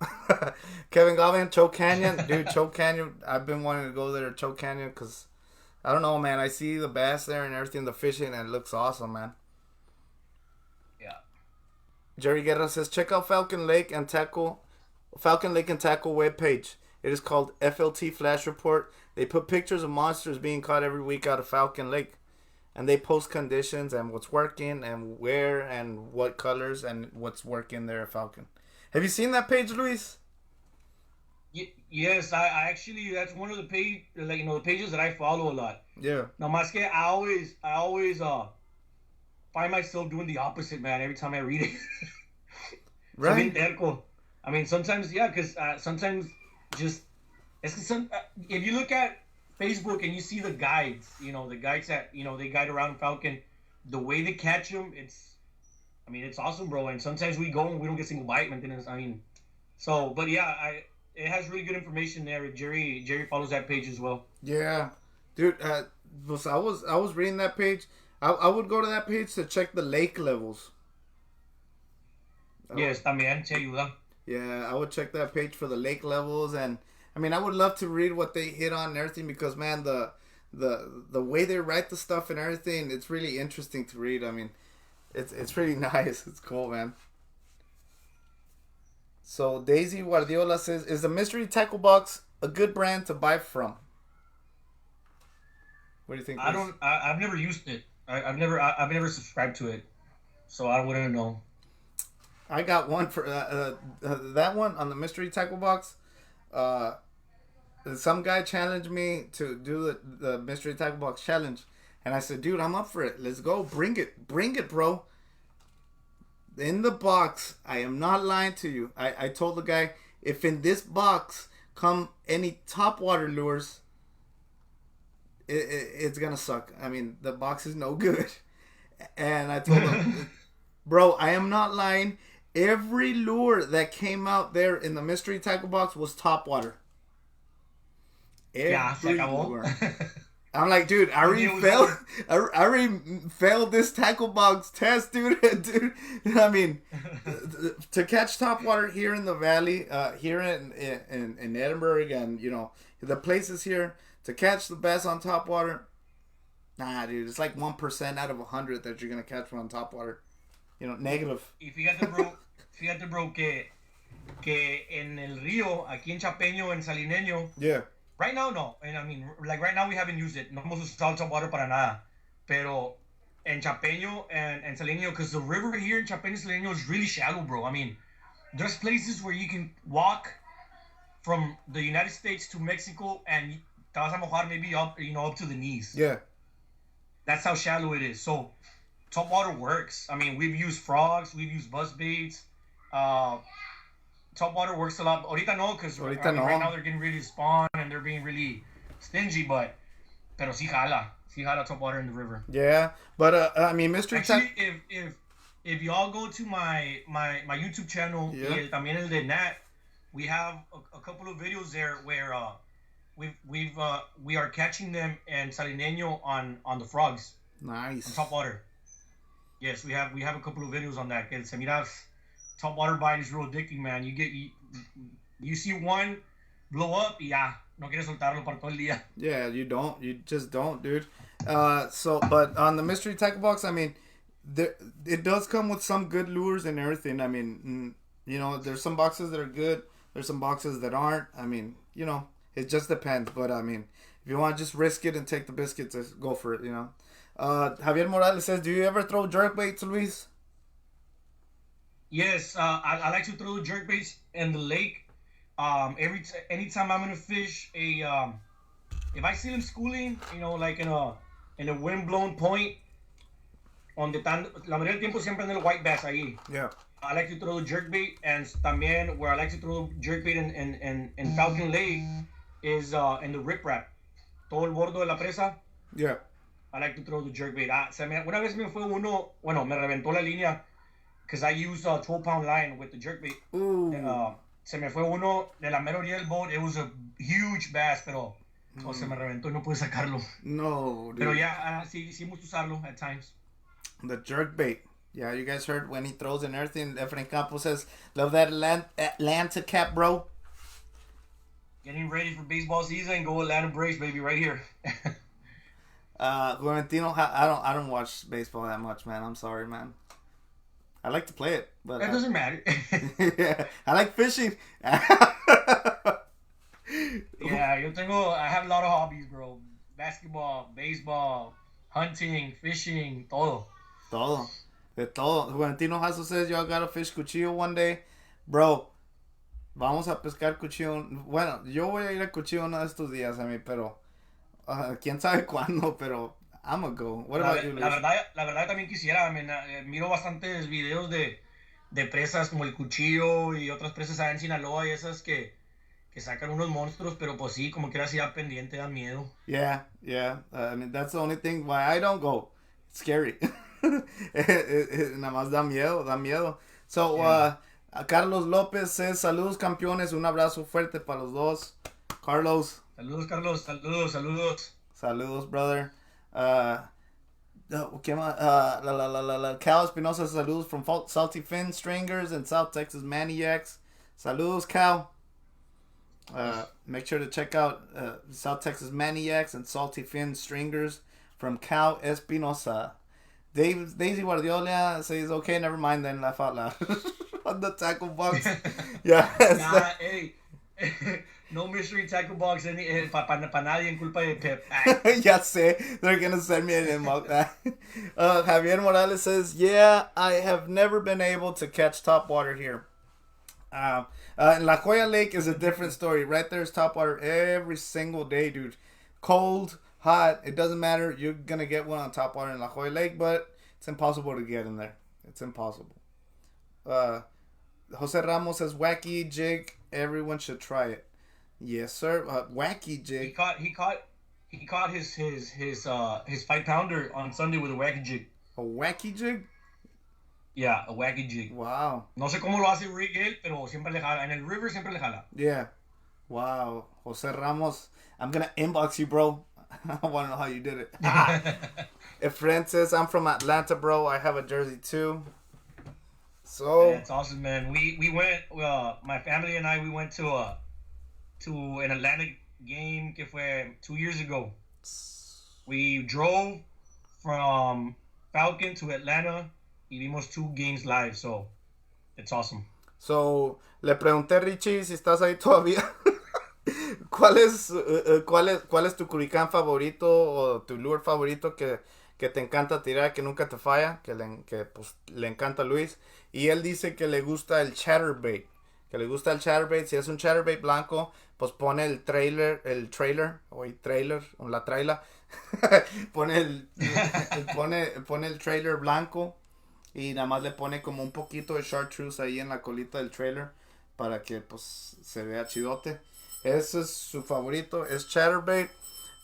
Kevin Govan, Choke Canyon. Dude, Choke Canyon. I've been wanting to go there to Choke Canyon because, I don't know, man. I see the bass there and everything, the fishing, and it looks awesome, man. Jerry Guerra says, check out Falcon Lake and Tackle webpage. It is called FLT Flash Report. They put pictures of monsters being caught every week out of Falcon Lake. And they post conditions and what's working and where and what colors and what's working there at Falcon. Have you seen that page, Luis? Yes, I actually, that's one of the the pages that I follow a lot. Yeah. No, más que I always find myself doing the opposite, man, every time I read it. Right. I mean, sometimes, yeah, because sometimes just, if you look at Facebook and you see the guides, the guides that, they guide around Falcon, the way they catch them, it's awesome, bro. And sometimes we go and we don't get a single bite, man. But yeah, it has really good information there. Jerry follows that page as well. Yeah. Dude, I was reading that page. I would go to that page to check the lake levels. Yes, también te ayuda. Yeah, I would check that page for the lake levels, and I would love to read what they hit on and everything because, man, the way they write the stuff and everything, it's really interesting to read. It's really nice. It's cool, man. So Daisy Guardiola says, is the Mystery Tackle Box a good brand to buy from? What do you think? I've never used it. I've never subscribed to it, so I wouldn't know. I got one for that one on the Mystery Tackle Box. Some guy challenged me to do the Mystery Tackle Box challenge, and I said, dude, I'm up for it. Let's go. Bring it, bro. In the box, I am not lying to you. I told the guy, if in this box come any topwater lures, it's gonna suck. The box is no good. And I told him, bro, I am not lying. Every lure that came out there in the Mystery Tackle Box was topwater. Every lure. I'm like, dude, I already failed this tackle box test, dude. To catch topwater here in the valley, here in Edinburgh, and the places here to catch the bass on topwater, Nah, dude, it's like 1% out of 100 that you're gonna catch one on top water. You know, negative. Y fíjate, bro, que en el río, aquí en Chapeño, en Salineño, Yeah. right now, no. And I mean, like right now we haven't used it. No hemos usado top water para nada. Pero en Chapeño and Salineño, because the river here in Chapeño, Salineño is really shallow, bro. I mean, there's places where you can walk from the United States to Mexico and te vas a mojar maybe up, up to the knees. Yeah. That's how shallow it is. So top water works. I mean, we've used frogs, we've used buzz baits. Top water works a lot. Ahorita no, because right now they're getting ready to spawn and they're being really stingy, pero sí jala top water in the river. Yeah, but I mean, Mystery Actually, if y'all go to my YouTube channel, y también el de Nat, we have a couple of videos there where we are catching them in Salineño on the frogs. Nice. On top water. Yes, we have a couple of videos on that. Que se mira, top water bite is real addicting, man. You see one blow up, y ya, no quieres soltarlo para todo el día. Yeah, you just don't, dude. But on the mystery tackle box, I mean, it does come with some good lures and everything. I mean, there's some boxes that are good. There's some boxes that aren't. I mean, it just depends. But I mean, if you want to just risk it and take the biscuits, go for it. Javier Morales says, "Do you ever throw jerk baits, Luis?" Yes, I like to throw jerk baits in the lake. Anytime I'm gonna fish if I see them schooling, like in a wind blown point, donde están la mayoría del tiempo siempre en el white bass ahí. Yeah. I like to throw jerk bait, and también where I like to throw jerk bait in Falcon Lake is in the riprap, todo el bordo de la presa. Yeah. I like to throw the jerk bait. Una vez me fue uno, me reventó la línea because I used a 12-pound line with the jerk bait. Ooh. Se me fue uno de la mera orilla del boat. It was a huge bass, pero se me reventó y no pude sacarlo. No, dude. Pero ya, sí hemos usarlo at times. The jerk bait. Yeah, you guys heard when he throws and everything. Efren Campos says, "Love that Atlanta cap, bro." Getting ready for baseball season. Go Atlanta Braves, baby, right here. Florentino, I don't watch baseball that much, man. I'm sorry, man. I like to play it, but it doesn't matter. Yeah, I like fishing. Yeah, I have a lot of hobbies, bro. Basketball, baseball, hunting, fishing, todo. De todo. Florentino Jasso says, "Y'all gotta fish cuchillo one day." Bro, vamos a pescar cuchillo. Bueno, yo voy a ir a cuchillo uno de estos días, a mí, pero quién sabe cuándo, pero I'm gonna go. What about you, Luis? La verdad también quisiera. Miro bastantes videos de presas como el Cuchillo y otras presas allá en Sinaloa y esas que sacan unos monstruos, pero pues sí, como quiera, así al pendiente, da miedo. Yeah. I mean, that's the only thing why I don't go. It's scary. Nada más da miedo. So, yeah. Carlos López says, "Saludos, campeones. Un abrazo fuerte para los dos." Carlos. Saludos, Carlos. Saludos. Saludos, brother. ¿Qué más? Cal Espinosa, saludos from Salty Fin Stringers and South Texas Maniacs. Saludos, Cal. Make sure to check out South Texas Maniacs and Salty Fin Stringers from Cal Espinosa. Daisy Guardiola says, "Okay, never mind then, laugh out loud." On the tackle box. Yeah. Hey. No mystery tackle box para nadie en culpa de Pep. Ya sé. They're going to send me an inbox. Javier Morales says, "Yeah, I have never been able to catch topwater here." La Joya Lake is a different story. Right there's topwater every single day, dude. Cold, hot, it doesn't matter. You're going to get one on topwater in La Joya Lake, but it's impossible to get in there. It's impossible. Jose Ramos says, "Wacky jig. Everyone should try it." Yes, sir. Wacky jig. He caught his 5-pounder on Sunday with a wacky jig. A wacky jig? Yeah, a wacky jig. Wow. No sé cómo lo hace Rick, pero siempre le jala. En el river siempre le jala. Yeah. Wow. Jose Ramos, I'm gonna inbox you, bro. I want to know how you did it. If Fred says, "I'm from Atlanta, bro. I have a jersey too." So that's awesome, man. We went. My family and I, we went to an Atlantic game que fue 2 years ago. We drove from Falcon to Atlanta y vimos 2 games live, so it's awesome. So, le pregunté a Richie si estás ahí todavía. ¿Cuál es tu curicán favorito o tu lure favorito que te encanta tirar, que nunca te falla, que pues, le encanta a Luis? Y él dice que le gusta el chatterbait. Que le gusta el chatterbait. Si es un chatterbait blanco, pues pone el trailer, o la traila. pone el trailer blanco y nada más le pone como un poquito de chartreuse ahí en la colita del trailer para que pues se vea chidote. Ese es su favorito, es chatterbait.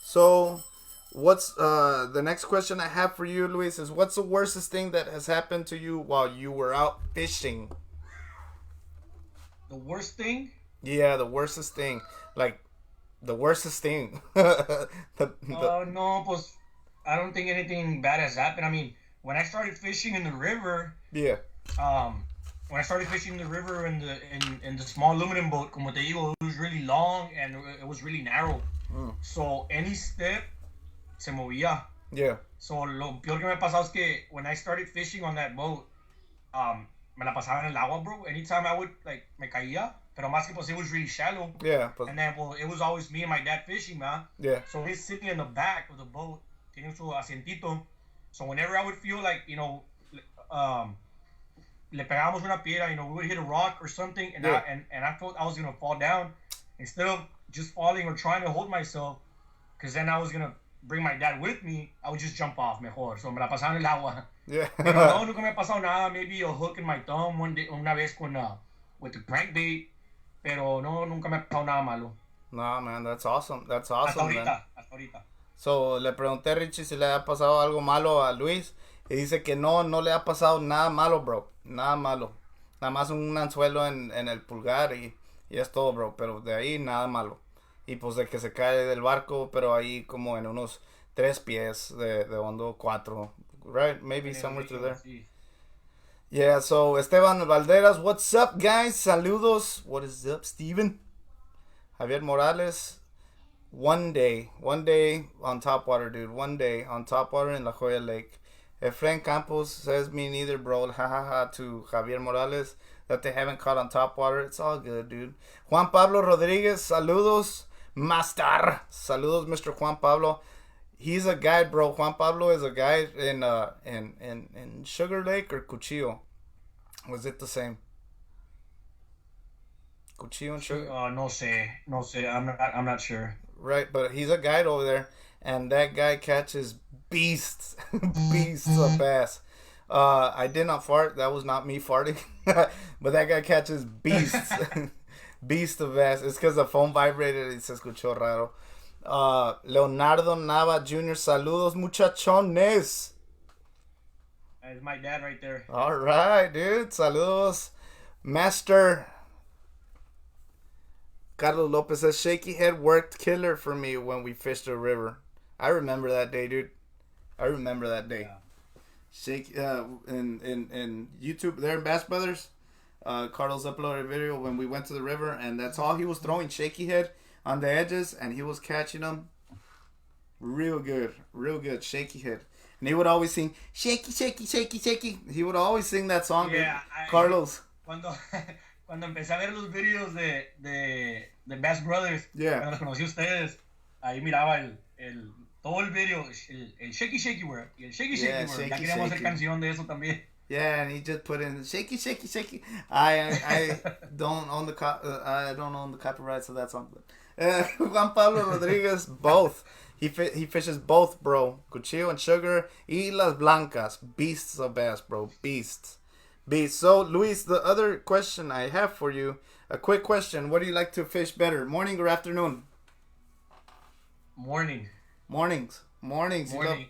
So, what's the next question I have for you, Luis, is what's the worstest thing that has happened to you while you were out fishing? The worst thing? Yeah, the worstest thing. Like, the worstest thing. No, pues, I don't think anything bad has happened. I mean, when I started fishing in the river, yeah. When I started fishing in the river in the small aluminum boat, como te digo, it was really long and it was really narrow. So any step se movía. Yeah. So lo peor que me pasado es que when I started fishing on that boat, me la pasaba en el agua, bro. Anytime I would, like, me caía. Pero más que pues it was really shallow. Yeah. And then, well, it was always me and my dad fishing, man. Yeah. So he's sitting in the back of the boat, tiene su asientito. So whenever I would feel like, you know, le pegábamos una piedra, you know, we would hit a rock or something, and yeah. I felt I was gonna fall down. Instead of just falling or trying to hold myself, because then I was gonna bring my dad with me, I would just jump off mejor. So me la pasaba en el agua. Yeah. Pero no, nunca me ha pasado nada. Maybe a hook in my thumb una vez with the crankbait. Pero no, nunca me ha pasado nada malo. No, man, that's awesome. That's awesome, hasta ahorita. So, le pregunté a Richie si le ha pasado algo malo a Luis. Y dice que no le ha pasado nada malo, bro. Nada malo. Nada más un anzuelo en el pulgar y es todo, bro. Pero de ahí nada malo. Y pues de que se cae del barco, pero ahí como en unos 3 pies de hondo, 4. Right? Maybe somewhere through there. Sí. Yeah, so Esteban Valderas, what's up, guys? Saludos. What is up, Steven? Javier Morales, one day on topwater, dude. One day on topwater in La Jolla Lake. Efrain Campos says me neither, bro. Ha ha ha to Javier Morales that they haven't caught on topwater. It's all good, dude. Juan Pablo Rodriguez, saludos. Mastar. Saludos, Mr. Juan Pablo. He's a guide, bro. Juan Pablo is a guide in Sugar Lake or Cuchillo. Was it the same? Cuchillo and Sugar? No sé. I'm not sure. Right, but he's a guide over there, and that guy catches beasts of bass. I did not fart. That was not me farting. But that guy catches beasts. Beast of bass. It's because the phone vibrated y se escuchó raro. Leonardo Nava Jr. Saludos, muchachones. That's my dad right there. All right, dude. Saludos. Master Carlos Lopez says, shaky head worked killer for me when we fished the river. I remember that day, dude. I remember that day. Yeah. Shake in YouTube, there in Bass Brothers. Carlos uploaded a video when we went to the river, and that's all he was throwing, shaky head on the edges, and he was catching them real good, shaky head. And he would always sing, shaky, shaky, shaky, shaky. He would always sing that song, yeah, Carlos. Cuando empecé a ver los videos de Bass Brothers, yeah, cuando los conocí a ustedes, ahí miraba todo el video, el shaky shaky word, y el shaky shaky word. Ya queríamos hacer canción de eso también. Yeah, and he just put in shaky, shaky, shaky. I don't own the copyrights of that song. But, Juan Pablo Rodriguez, both. He fishes both, bro. Cuchillo and Sugar, y las blancas, beasts of bass, bro, beasts. So, Luis, the other question I have for you, a quick question: what do you like to fish better, morning or afternoon? Mornings.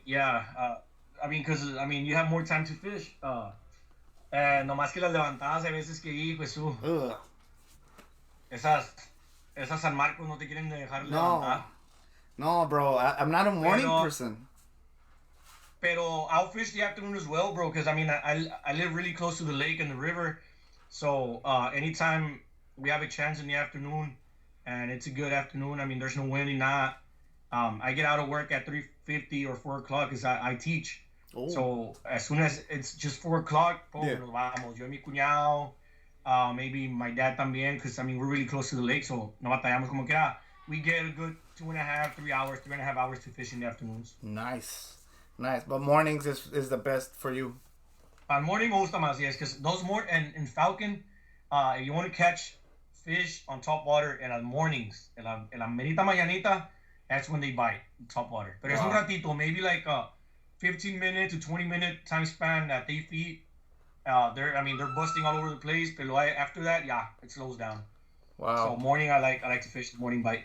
Yeah. You have more time to fish. Nomás que las levantadas hay veces que, hijo Jesús, esas San Marcos no te quieren dejar levantar. No, bro, I'm not a morning person. Pero I'll fish the afternoon as well, bro, because I live really close to the lake and the river, so anytime we have a chance in the afternoon, and it's a good afternoon, there's no wind and nada, I get out of work at 3:50 or 4 o'clock because I teach. Oh. So as soon as it's just 4 o'clock, boom, nos vamos. Yo y mi cuñado, maybe my dad también, because I mean we're really close to the lake, so no batallamos como quiera. We get a good 2.5, 3 hours, 3.5 hours to fish in the afternoons. Nice. But mornings is the best for you. Morning me gusta más, yes, because those in Falcon, if you want to catch fish on top water in the mornings, en la merita mañanita, that's when they bite top water. But it's un ratito, maybe like a 15-minute to 20-minute time span that they feed. They're busting all over the place. But after that, it slows down. Wow. So morning, I like to fish the morning bite.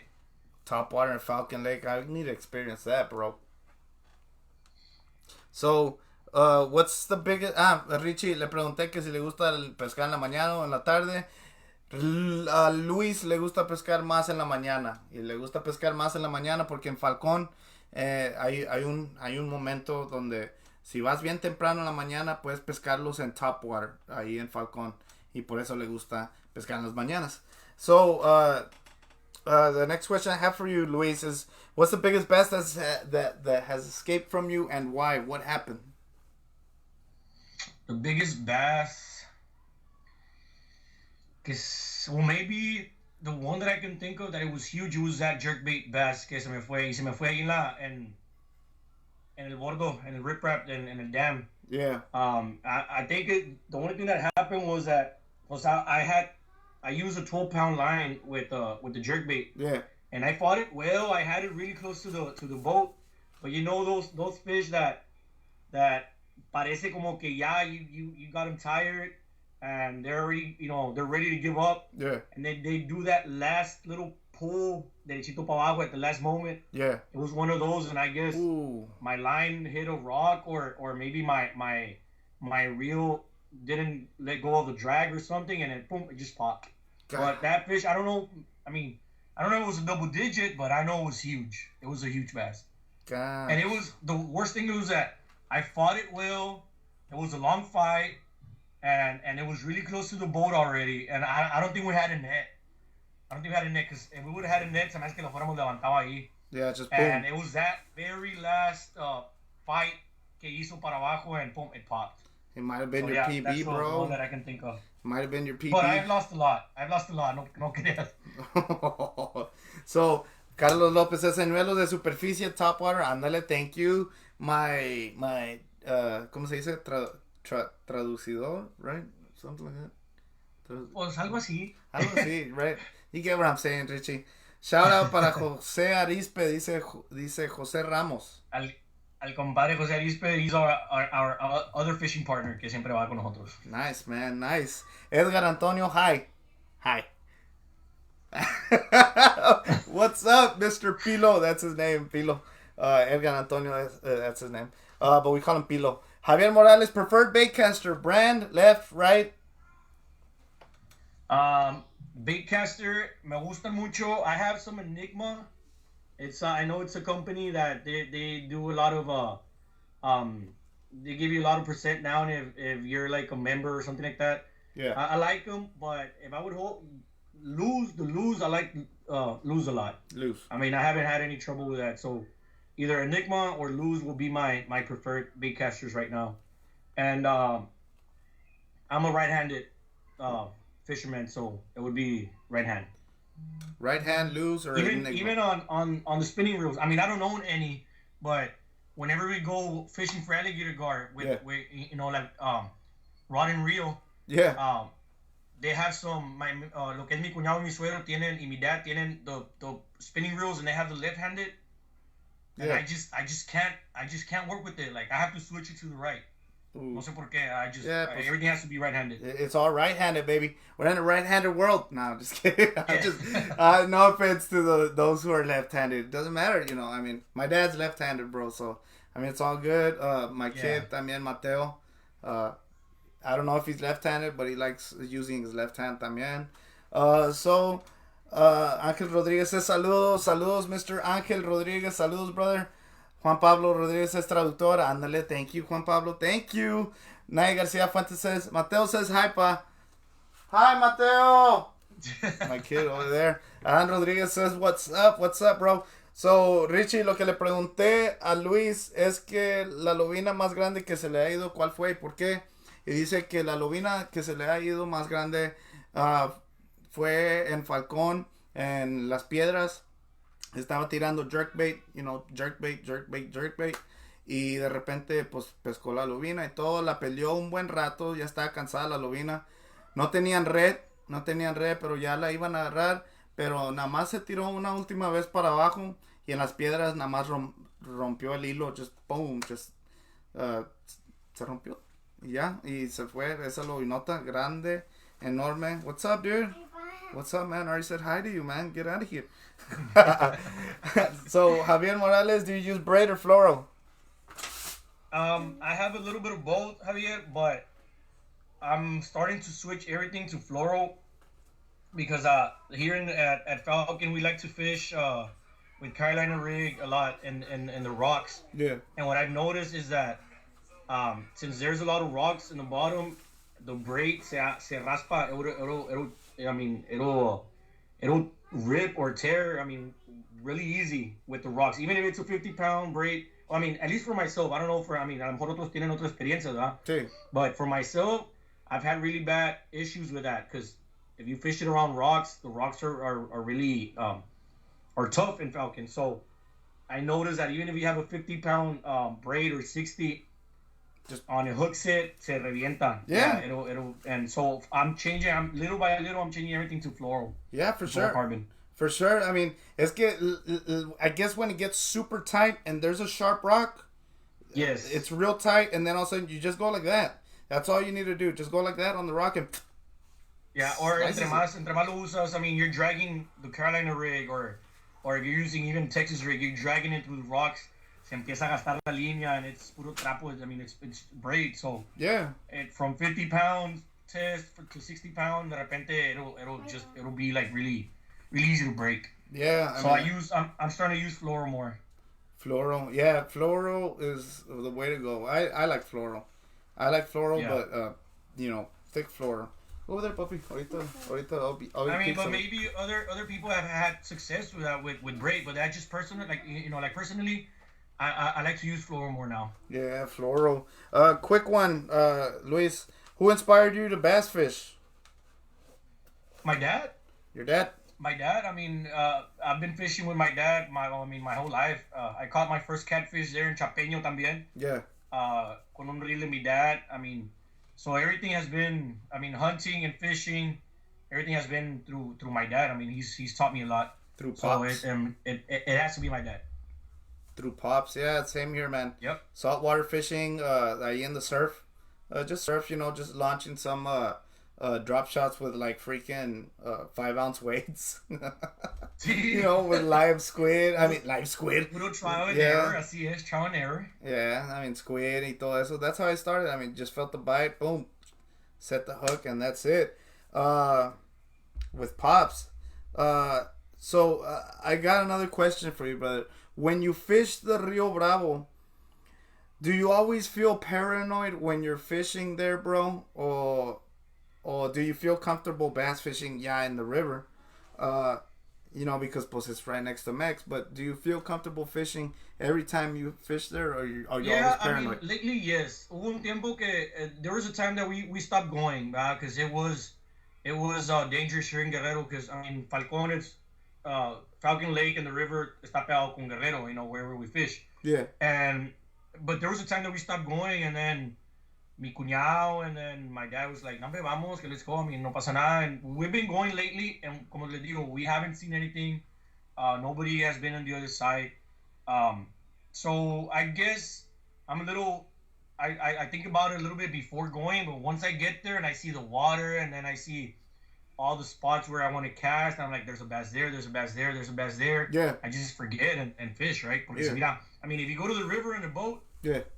Top water in Falcon Lake. I need to experience that, bro. So, what's the biggest... Richie, le pregunté que si le gusta el pescar en la mañana o en la tarde. A Luis le gusta pescar más en la mañana. Y le gusta pescar más en la mañana porque en Falcón hay un momento donde si vas bien temprano en la mañana puedes pescarlos en top water ahí en Falcón. Y por eso le gusta pescar en las mañanas. So, the next question I have for you, Luis, is what's the biggest bass that has escaped from you and why? What happened? The biggest bass, maybe the one that I can think of that it was huge, it was that jerkbait bass que se me fue ahí en el bordo, en el riprap, en el dam. Yeah. I think the only thing that happened was that I used a 12-pound line with the jerkbait. Yeah. And I fought it well. I had it really close to the boat, but you know those fish that parece como que you got them tired and they're already they're ready to give up. Yeah. And they do that last little pull derechito para abajo at the last moment. Yeah. It was one of those, and I guess my line hit a rock or maybe my reel didn't let go of the drag or something, and it just popped. God. But that fish, I don't know. I mean, I don't know if it was a double digit, but I know it was huge. It was a huge bass. God. And it was the worst thing was that I fought it well. It was a long fight, and it was really close to the boat already. And I don't think we had a net. I don't think we had a net, because if we would have had a net, se me hace que lo fuéramos levantado ahí. Yeah, just boom. And it was that very last fight que hizo para abajo, and boom, it popped. It might have been your PB, that's bro. The one that I can think of. Might have been your PB. But I've lost a lot. No creas. So, Carlos Lopez says, señuelos de superficie, top water. Ándale, thank you. My ¿cómo se dice? Traducidor, right? Something like that. Pues algo así. Algo así, right? You get what I'm saying, Richie. Shout out para José Arispe, dice José Ramos. Al compadre José Arispe, he's our other fishing partner que siempre va con nosotros. Nice, man, nice. Edgar Antonio, hi. What's up, Mr. Pilo? That's his name, Pilo. Edgar Antonio, that's his name. But we call him Pilo. Javier Morales, preferred baitcaster, brand, left, right? Baitcaster, me gusta mucho. I have some Enigma. It's I know it's a company that they do a lot of they give you a lot of percent down if you're like a member or something like that. Yeah. I like them, but if I would lose, I like lose a lot. Lose. I mean, I haven't had any trouble with that. So either Enigma or lose will be my preferred baitcasters right now. And I'm a right-handed fisherman, so it would be right hand. Right hand, lose, or even on the spinning reels. I mean, I don't own any, but whenever we go fishing for alligator gar with like rod and reel, they have some lo que es mi cuñado y mi suegro tienen y mi dad tienen the spinning reels, and they have the left-handed. And I just can't work with it. Like, I have to switch it to the right. No sé por qué. Everything has to be right-handed. It's all right-handed, baby. We're in a right-handed world. No, I'm just kidding. No offense to those who are left-handed. It doesn't matter, I mean, my dad's left-handed, bro. So, I mean, it's all good. My kid, también, Mateo. I don't know if he's left-handed, but he likes using his left hand también. Ángel Rodríguez says, saludos, Mr. Ángel Rodríguez. Saludos, brother. Juan Pablo Rodríguez es traductor. Ándale, thank you, Juan Pablo. Thank you. Nay Garcia Fuentes says, Mateo says, hi, pa. Hi, Mateo. My kid over there. Alan Rodriguez says, what's up, bro? So, Richie, lo que le pregunté a Luis es que la lobina más grande que se le ha ido, ¿cuál fue y por qué? Y dice que la lobina que se le ha ido más grande fue en Falcón, en Las Piedras. Estaba tirando jerkbait, jerkbait. Y de repente, pues, pescó la lobina y todo. La peleó un buen rato, ya estaba cansada la lobina. No tenían red, pero ya la iban a agarrar. Pero nada más se tiró una última vez para abajo. Y en las piedras nada más rompió el hilo. Just boom. Se rompió. Y ya. Y se fue esa lobinota grande, enorme. What's up, dude? What's up, man? I already said hi to you, man. Get out of here. So, Javier Morales, do you use braid or fluoro? I have a little bit of both, Javier, but I'm starting to switch everything to fluoro because here at Falcon we like to fish with Carolina rig a lot in the rocks. Yeah. And what I've noticed is that since there's a lot of rocks in the bottom, the braid se raspa. It'll rip or tear. I mean, really easy with the rocks, even if it's a 50-pound braid. I mean, at least for myself, I don't know a lo mejor otros tienen otra experiencia, ¿verdad? Sí. But for myself, I've had really bad issues with that because if you fish it around rocks, the rocks are really are tough in Falcon. So I noticed that even if you have a 50-pound braid or 60, just on a hook set, se revienta. Yeah. It'll, and so I'm little by little, I'm changing everything to fluoro. Yeah, for sure. Carbon. For sure. I mean, I guess when it gets super tight and there's a sharp rock, yes, it's real tight, and then all of a sudden you just go like that. That's all you need to do. Just go like that on the rock and. Yeah, or entre más lo usas, I mean, you're dragging the Carolina rig, or if you're using even Texas rig, you're dragging it through the rocks. Se empieza a gastar la línea, and it's puro trapo. I mean, it's braid. So yeah, from 50 pounds test to 60 pounds, de repente it'll be like really easy to break. Yeah. I'm starting to use fluoro more. Fluoro, yeah, fluoro is the way to go. I like fluoro. Yeah. But thick fluoro. Over there, puppy. Ahorita, I mean, but maybe other people have had success with that with braid, but that just personally, personally, I like to use fluoro more now. Yeah, fluoro. Quick one, Luis. Who inspired you to bass fish? My dad. Your dad? My dad. I mean, I've been fishing with my dad my whole life. I caught my first catfish there in Chapeño también. Yeah. Con un reel de mi dad. I mean, so everything has been. I mean, hunting and fishing, everything has been through my dad. I mean, he's taught me a lot. Through pops. So it has to be my dad. Through pops, yeah, same here, man. Yep. Saltwater fishing, ahí in the surf, just surf, just launching some drop shots with like freaking 5-ounce weights, with live squid. Puro trial and error, así es, trial and error. Yeah, I mean squid y todo eso. That's how I started. I mean, just felt the bite, boom, set the hook, and that's it. With pops. So I got another question for you, brother. When you fish the Rio Bravo, do you always feel paranoid when you're fishing there, bro? Or do you feel comfortable bass fishing, in the river? Because pues it's right next to Mex. But do you feel comfortable fishing every time you fish there, or are you always paranoid? I mean, lately, yes. Hubo un tiempo que there was a time that we stopped going, because it was dangerous here in Guerrero. Because I mean, Falcón, it's Falcon Lake and the river está pegado con Guerrero, wherever we fish. Yeah. But there was a time that we stopped going, and then mi cuñado and then my dad was like, "No, vamos, que let's go." I mean, no pasa nada. And we've been going lately, and como les digo, we haven't seen anything. Nobody has been on the other side. So I guess I'm a little. I think about it a little bit before going, but once I get there and I see the water, and then I see all the spots where I want to cast, I'm like, there's a bass there, there's a bass there, there's a bass there. Yeah. I just forget and fish, right? Porque mira, I mean, if you go to the river in a boat,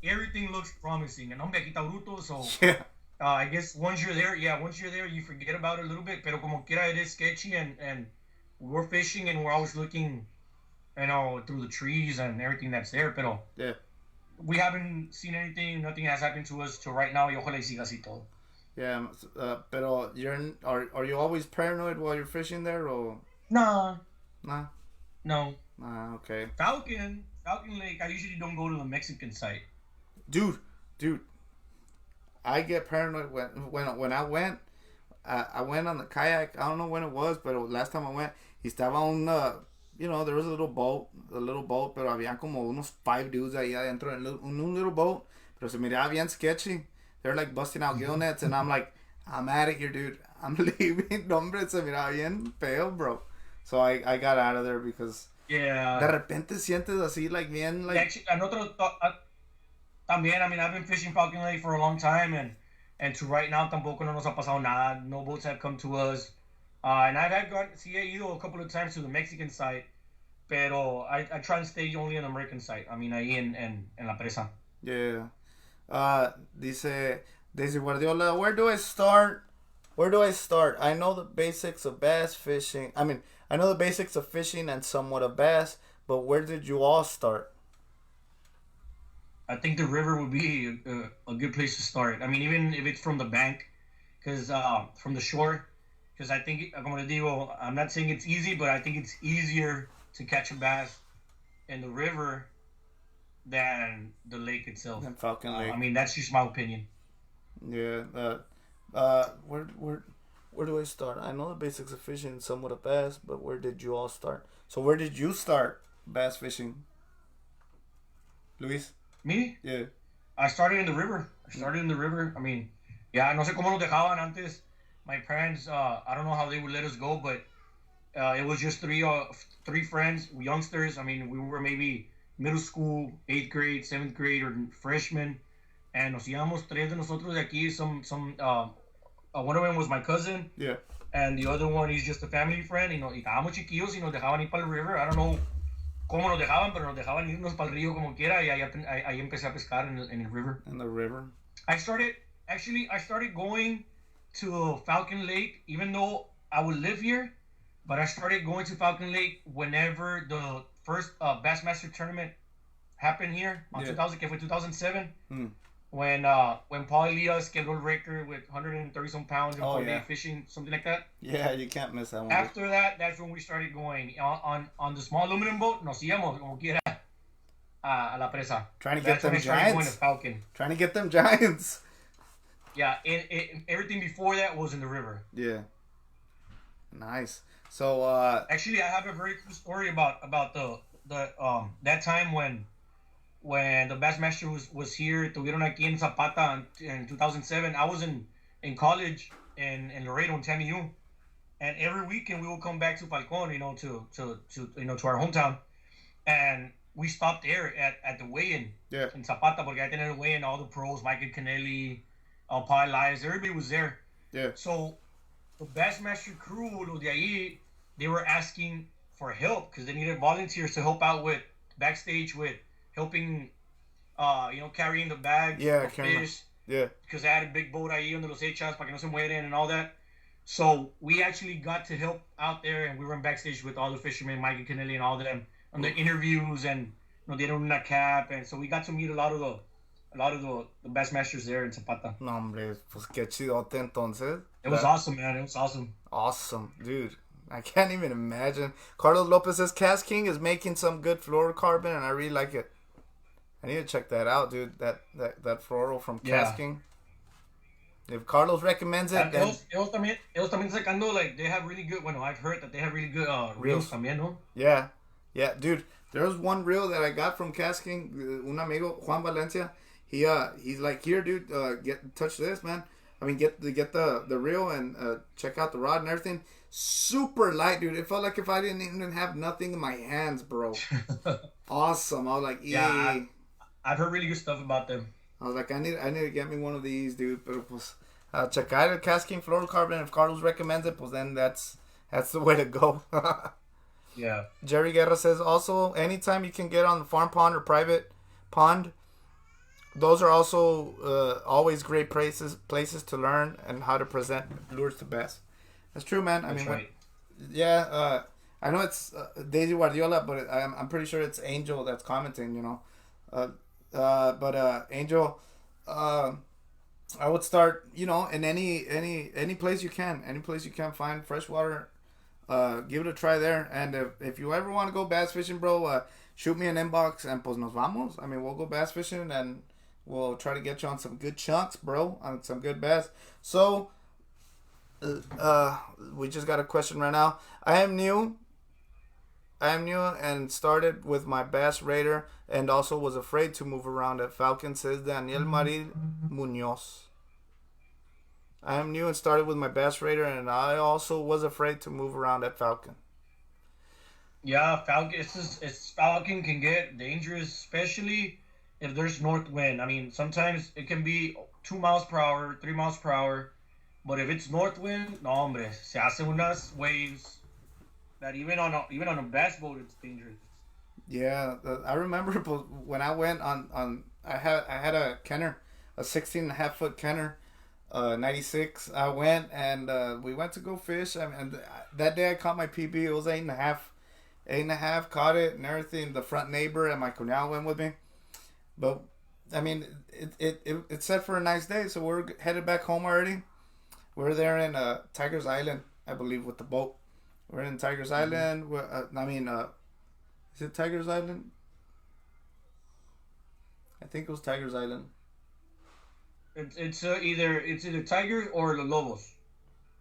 everything looks promising. And hombre, aquí está bruto, so I guess once you're there, you forget about it a little bit. Pero como quiera, it is sketchy, and we're fishing and we're always looking, through the trees and everything that's there. Pero we haven't seen anything. Nothing has happened to us till right now. Y ojalá y siga así todo. Yeah, pero are you always paranoid while you're fishing there, or? Nah. Nah. No. Okay. Falcon Lake. I usually don't go to the Mexican site. Dude, dude, I get paranoid when I went. I went on the kayak. I don't know when it was, but last time I went, estaba un, there was a little boat, pero había como unos 5 dudes ahí adentro en un little boat, pero se miraba bien sketchy. They're like busting out gill nets, and I'm like, I'm out of here, dude. I'm leaving. No, hombre, se miraba bien feo, bro. So I got out of there because Yeah. de repente sientes así, like, bien, like... Actually, también, I mean, I've been fishing Falcon Lake for a long time, and to right now, tampoco no nos ha pasado nada. No boats have come to us. And I've gone, sí, he ido a couple of times to the Mexican site, pero I try to stay only on the American site. I mean, ahí en la presa. Yeah. Dice Daisy Guardiola, where do I start? I know the basics of bass fishing. I know the basics of fishing and somewhat of bass, but where did you all start? I think the river would be a good place to start. I mean, even if it's from the bank, because from the shore, because I think, como le digo, I'm not saying it's easy, but I think it's easier to catch a bass in the river than the lake itself. And Falcon Lake. I mean, that's just my opinion. Yeah. Where do I start? I know the basics of fishing and somewhat of bass, but where did you all start? So where did you start bass fishing, Luis? Me? Yeah. I started in the river. I mean, yeah, no sé cómo nos dejaban antes. My parents, I don't know how they would let us go, but it was just three friends, youngsters. I mean, we were maybe middle school, 8th grade, 7th grade, or freshmen. And nos íbamos tres de nosotros de aquí. One of them was my cousin. Yeah. And the other one, he's just a family friend. Y estábamos chiquillos y nos dejaban ir para el river. I don't know cómo nos dejaban, pero nos dejaban irnos para el río como quiera. Y ahí empecé a pescar en el river. In the river? I started going to Falcon Lake, even though I would live here. But I started going to Falcon Lake whenever the first Bassmaster tournament happened here on 2007. When Paul Elias quebró el record with 130 some pounds in 4-day fishing, something like that. Yeah, you can't miss that one. After that, that's when we started going on the small aluminum boat. Nos íbamos como quiera a la presa. Trying to get them giants. Trying to get them giants. Yeah, everything before that was in the river. Yeah. Nice. So actually, I have a very cool story about the that time when the Bassmaster was here. Tuvieron aquí en Zapata in 2007. I was in college in Laredo in TAMU, and every weekend we would come back to Falcón, to our hometown, and we stopped there at the weigh-in in Zapata, porque ahí tenían el weigh-in, all the pros, Michael Kennelly, Paul Elias, everybody was there. Yeah. So the Bassmaster crew, los de ahí, they were asking for help because they needed volunteers to help out with backstage with helping, carrying the bag of fish. Yeah. Because they had a big boat ahí donde los echas para que no se mueren and all that. So we actually got to help out there, and we were in backstage with all the fishermen, Michael Kennelly and all of them, on the interviews, and they dieron una cap, and so we got to meet a lot of the Bassmasters there in Zapata. No, hombre, pues qué chidote entonces. It was awesome, man. It was awesome. Awesome, dude. I can't even imagine. Carlos Lopez says Cass King is making some good fluorocarbon, and I really like it. I need to check that out, dude. That fluoro from Cass King. If Carlos recommends it, then... Ellos también sacando, like, they have really good... Bueno, I've heard that they have really good reels también, no? Yeah, dude. There was one reel that I got from Cass King. Un amigo, Juan Valencia. He's like, here, dude, touch this, man. I mean, get the reel and check out the rod and everything. Super light, dude. It felt like if I didn't even have nothing in my hands, bro. Awesome. I was like, yeah, I've heard really good stuff about them. I was like, I need to get me one of these, dude. Pero pues, check out el Cass King fluorocarbon. If Carlos recommends it, pues then that's the way to go. Yeah. Jerry Guerra says also, anytime you can get on the farm pond or private pond, those are also always great places to learn and how to present lures to bass. That's true, man. That's right. I know it's Daisy Guardiola, but I'm pretty sure it's Angel that's commenting, But Angel, I would start, in any place you can. Any place you can find freshwater give it a try there. And if you ever want to go bass fishing, bro, shoot me an inbox and pues nos vamos. I mean, we'll go bass fishing and we'll try to get you on some good chunks, bro, on some good bass. So, we just got a question right now. I am new and started with my bass raider and also was afraid to move around at Falcon, says Daniel Maril Munoz. I am new and started with my bass raider and I also was afraid to move around at Falcon. Yeah, Falcon. Falcon can get dangerous, especially if there's north wind. I mean, sometimes it can be 2 miles per hour, 3 miles per hour, but if it's north wind, no hombre, se hacen unas waves that even on a bass boat it's dangerous. Yeah, I remember when I went on I had a Kenner, a 16.5-foot Kenner, 96. I went and we went to go fish. And that day I caught my PB. It was 8.5, caught it and everything. The front neighbor and my cuñado went with me. But I mean, it's set for a nice day, so we're headed back home already. We're there in Tigers Island, I believe, with the boat. We're in Tigers Island. Is it Tigers Island? I think it was Tigers Island. It's either Tigers or the Lobos.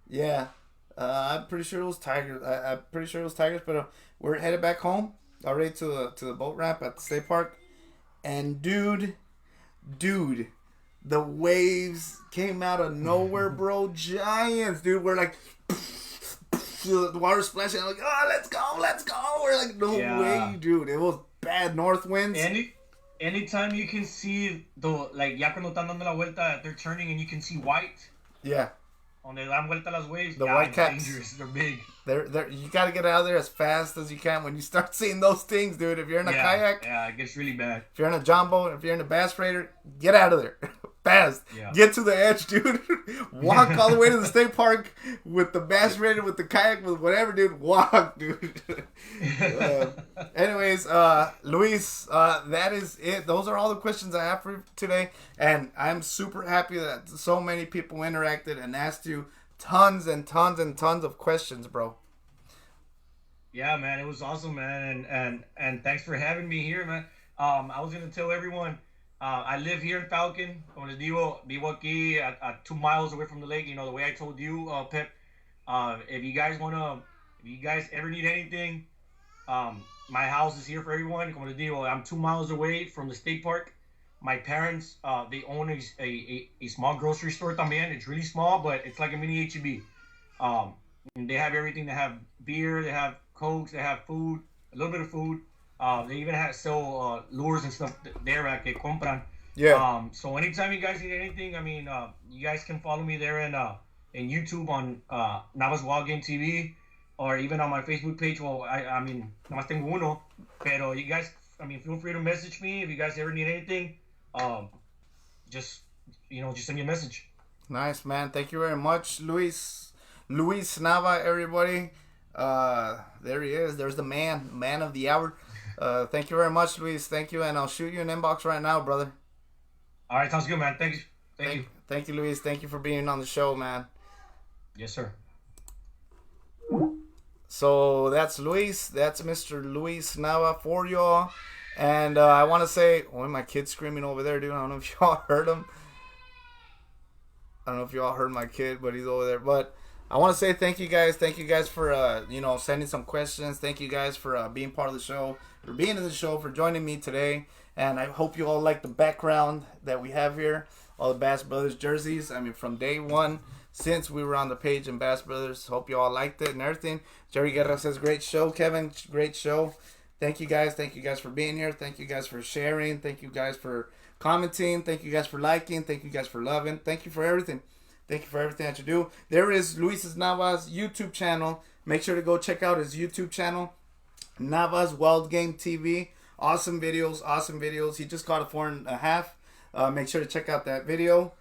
Yeah, I'm pretty sure it was Tigers. I'm pretty sure it was Tigers. But we're headed back home already to the boat ramp at the state park, and dude, the waves came out of nowhere, bro. Giants, dude. We're like, the water splashing. I'm like, oh, let's go. We're like, no way, dude. It was bad north winds. Anytime you can see ya cuando están dando la vuelta, they're turning and you can see white. Yeah. Donde dan vuelta las waves. The white caps. Dangerous. They're big. They're you gotta get out of there as fast as you can when you start seeing those things, dude. If you're in a kayak. Yeah, it gets really bad. If you're in a John boat, if you're in a bass raider, get out of there. Fast. Yeah. Get to the edge, dude. Walk all the way to the state park with the bass raider, with the kayak, with whatever, dude. Walk, dude. Anyways, Luis, that is it. Those are all the questions I have for you today. And I'm super happy that so many people interacted and asked you tons and tons and tons of questions, bro. Yeah, man. It was awesome, man. And thanks for having me here, man. I was going to tell everyone, I live here in Falcon. Como les digo, vivo aquí at 2 miles away from the lake. You know, the way I told you, Pep. If you guys ever need anything, my house is here for everyone. Como les digo, I'm 2 miles away from the state park. My parents, they own a small grocery store también. It's really small, but it's like a mini H-E-B. And they have everything. They have beer, they have Cokes, they have food, a little bit of food. They even sell lures and stuff there que compran. Yeah. So anytime you guys need anything, I mean, you guys can follow me there in YouTube on Navas Wildgame TV, or even on my Facebook page. Well, I mean, nomás tengo uno, pero you guys, I mean, feel free to message me if you guys ever need anything. Just send me a message. Nice, man. Thank you very much, Luis Nava, everybody. There he is. There's the man of the hour. Thank you very much, Luis. Thank you, and I'll shoot you an inbox right now, brother. All right, sounds good, man. Thank you. Thank you, Luis. Thank you for being on the show, man. Yes, sir. So that's Luis. That's Mr. Luis Nava for y'all. And I want to say, my kid's screaming over there, dude. I don't know if y'all heard him. I don't know if y'all heard my kid, but he's over there. But I want to say thank you guys. Thank you guys for, sending some questions. Thank you guys for being part of the show, for being in the show, for joining me today. And I hope you all like the background that we have here. All the Bass Brothers jerseys. I mean, from day one, since we were on the page in Bass Brothers. Hope you all liked it and everything. Jerry Guerra says, great show, Kevin. Great show. Thank you guys. Thank you guys for being here. Thank you guys for sharing. Thank you guys for commenting. Thank you guys for liking. Thank you guys for loving. Thank you for everything. Thank you for everything that you do. There is Luis Nava's YouTube channel. Make sure to go check out his YouTube channel, Navas Wildgame TV. Awesome videos. He just caught a 4.5. Make sure to check out that video.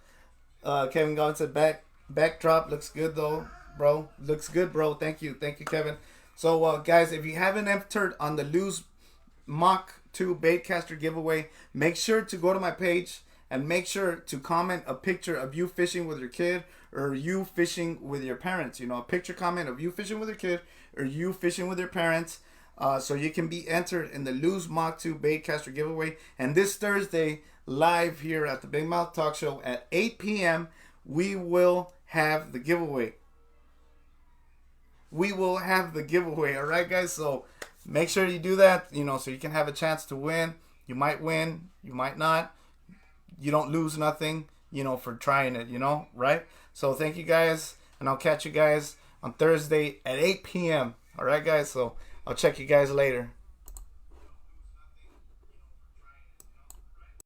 Kevin Goggins said backdrop looks good though, bro. Looks good, bro. Thank you, Kevin. So guys, if you haven't entered on the Lose Mach 2 Baitcaster giveaway, make sure to go to my page and make sure to comment a picture of you fishing with your kid or you fishing with your parents. A picture comment of you fishing with your kid or you fishing with your parents. So you can be entered in the Lose Mach 2 Baitcaster giveaway. And this Thursday, live here at the Bigmouth Talkshow at 8 p.m., we will have the giveaway. We will have the giveaway, all right, guys? So make sure you do that, so you can have a chance to win. You might win, you might not. You don't lose nothing, for trying it, right? So thank you guys, and I'll catch you guys on Thursday at 8 p.m. All right, guys? So I'll check you guys later.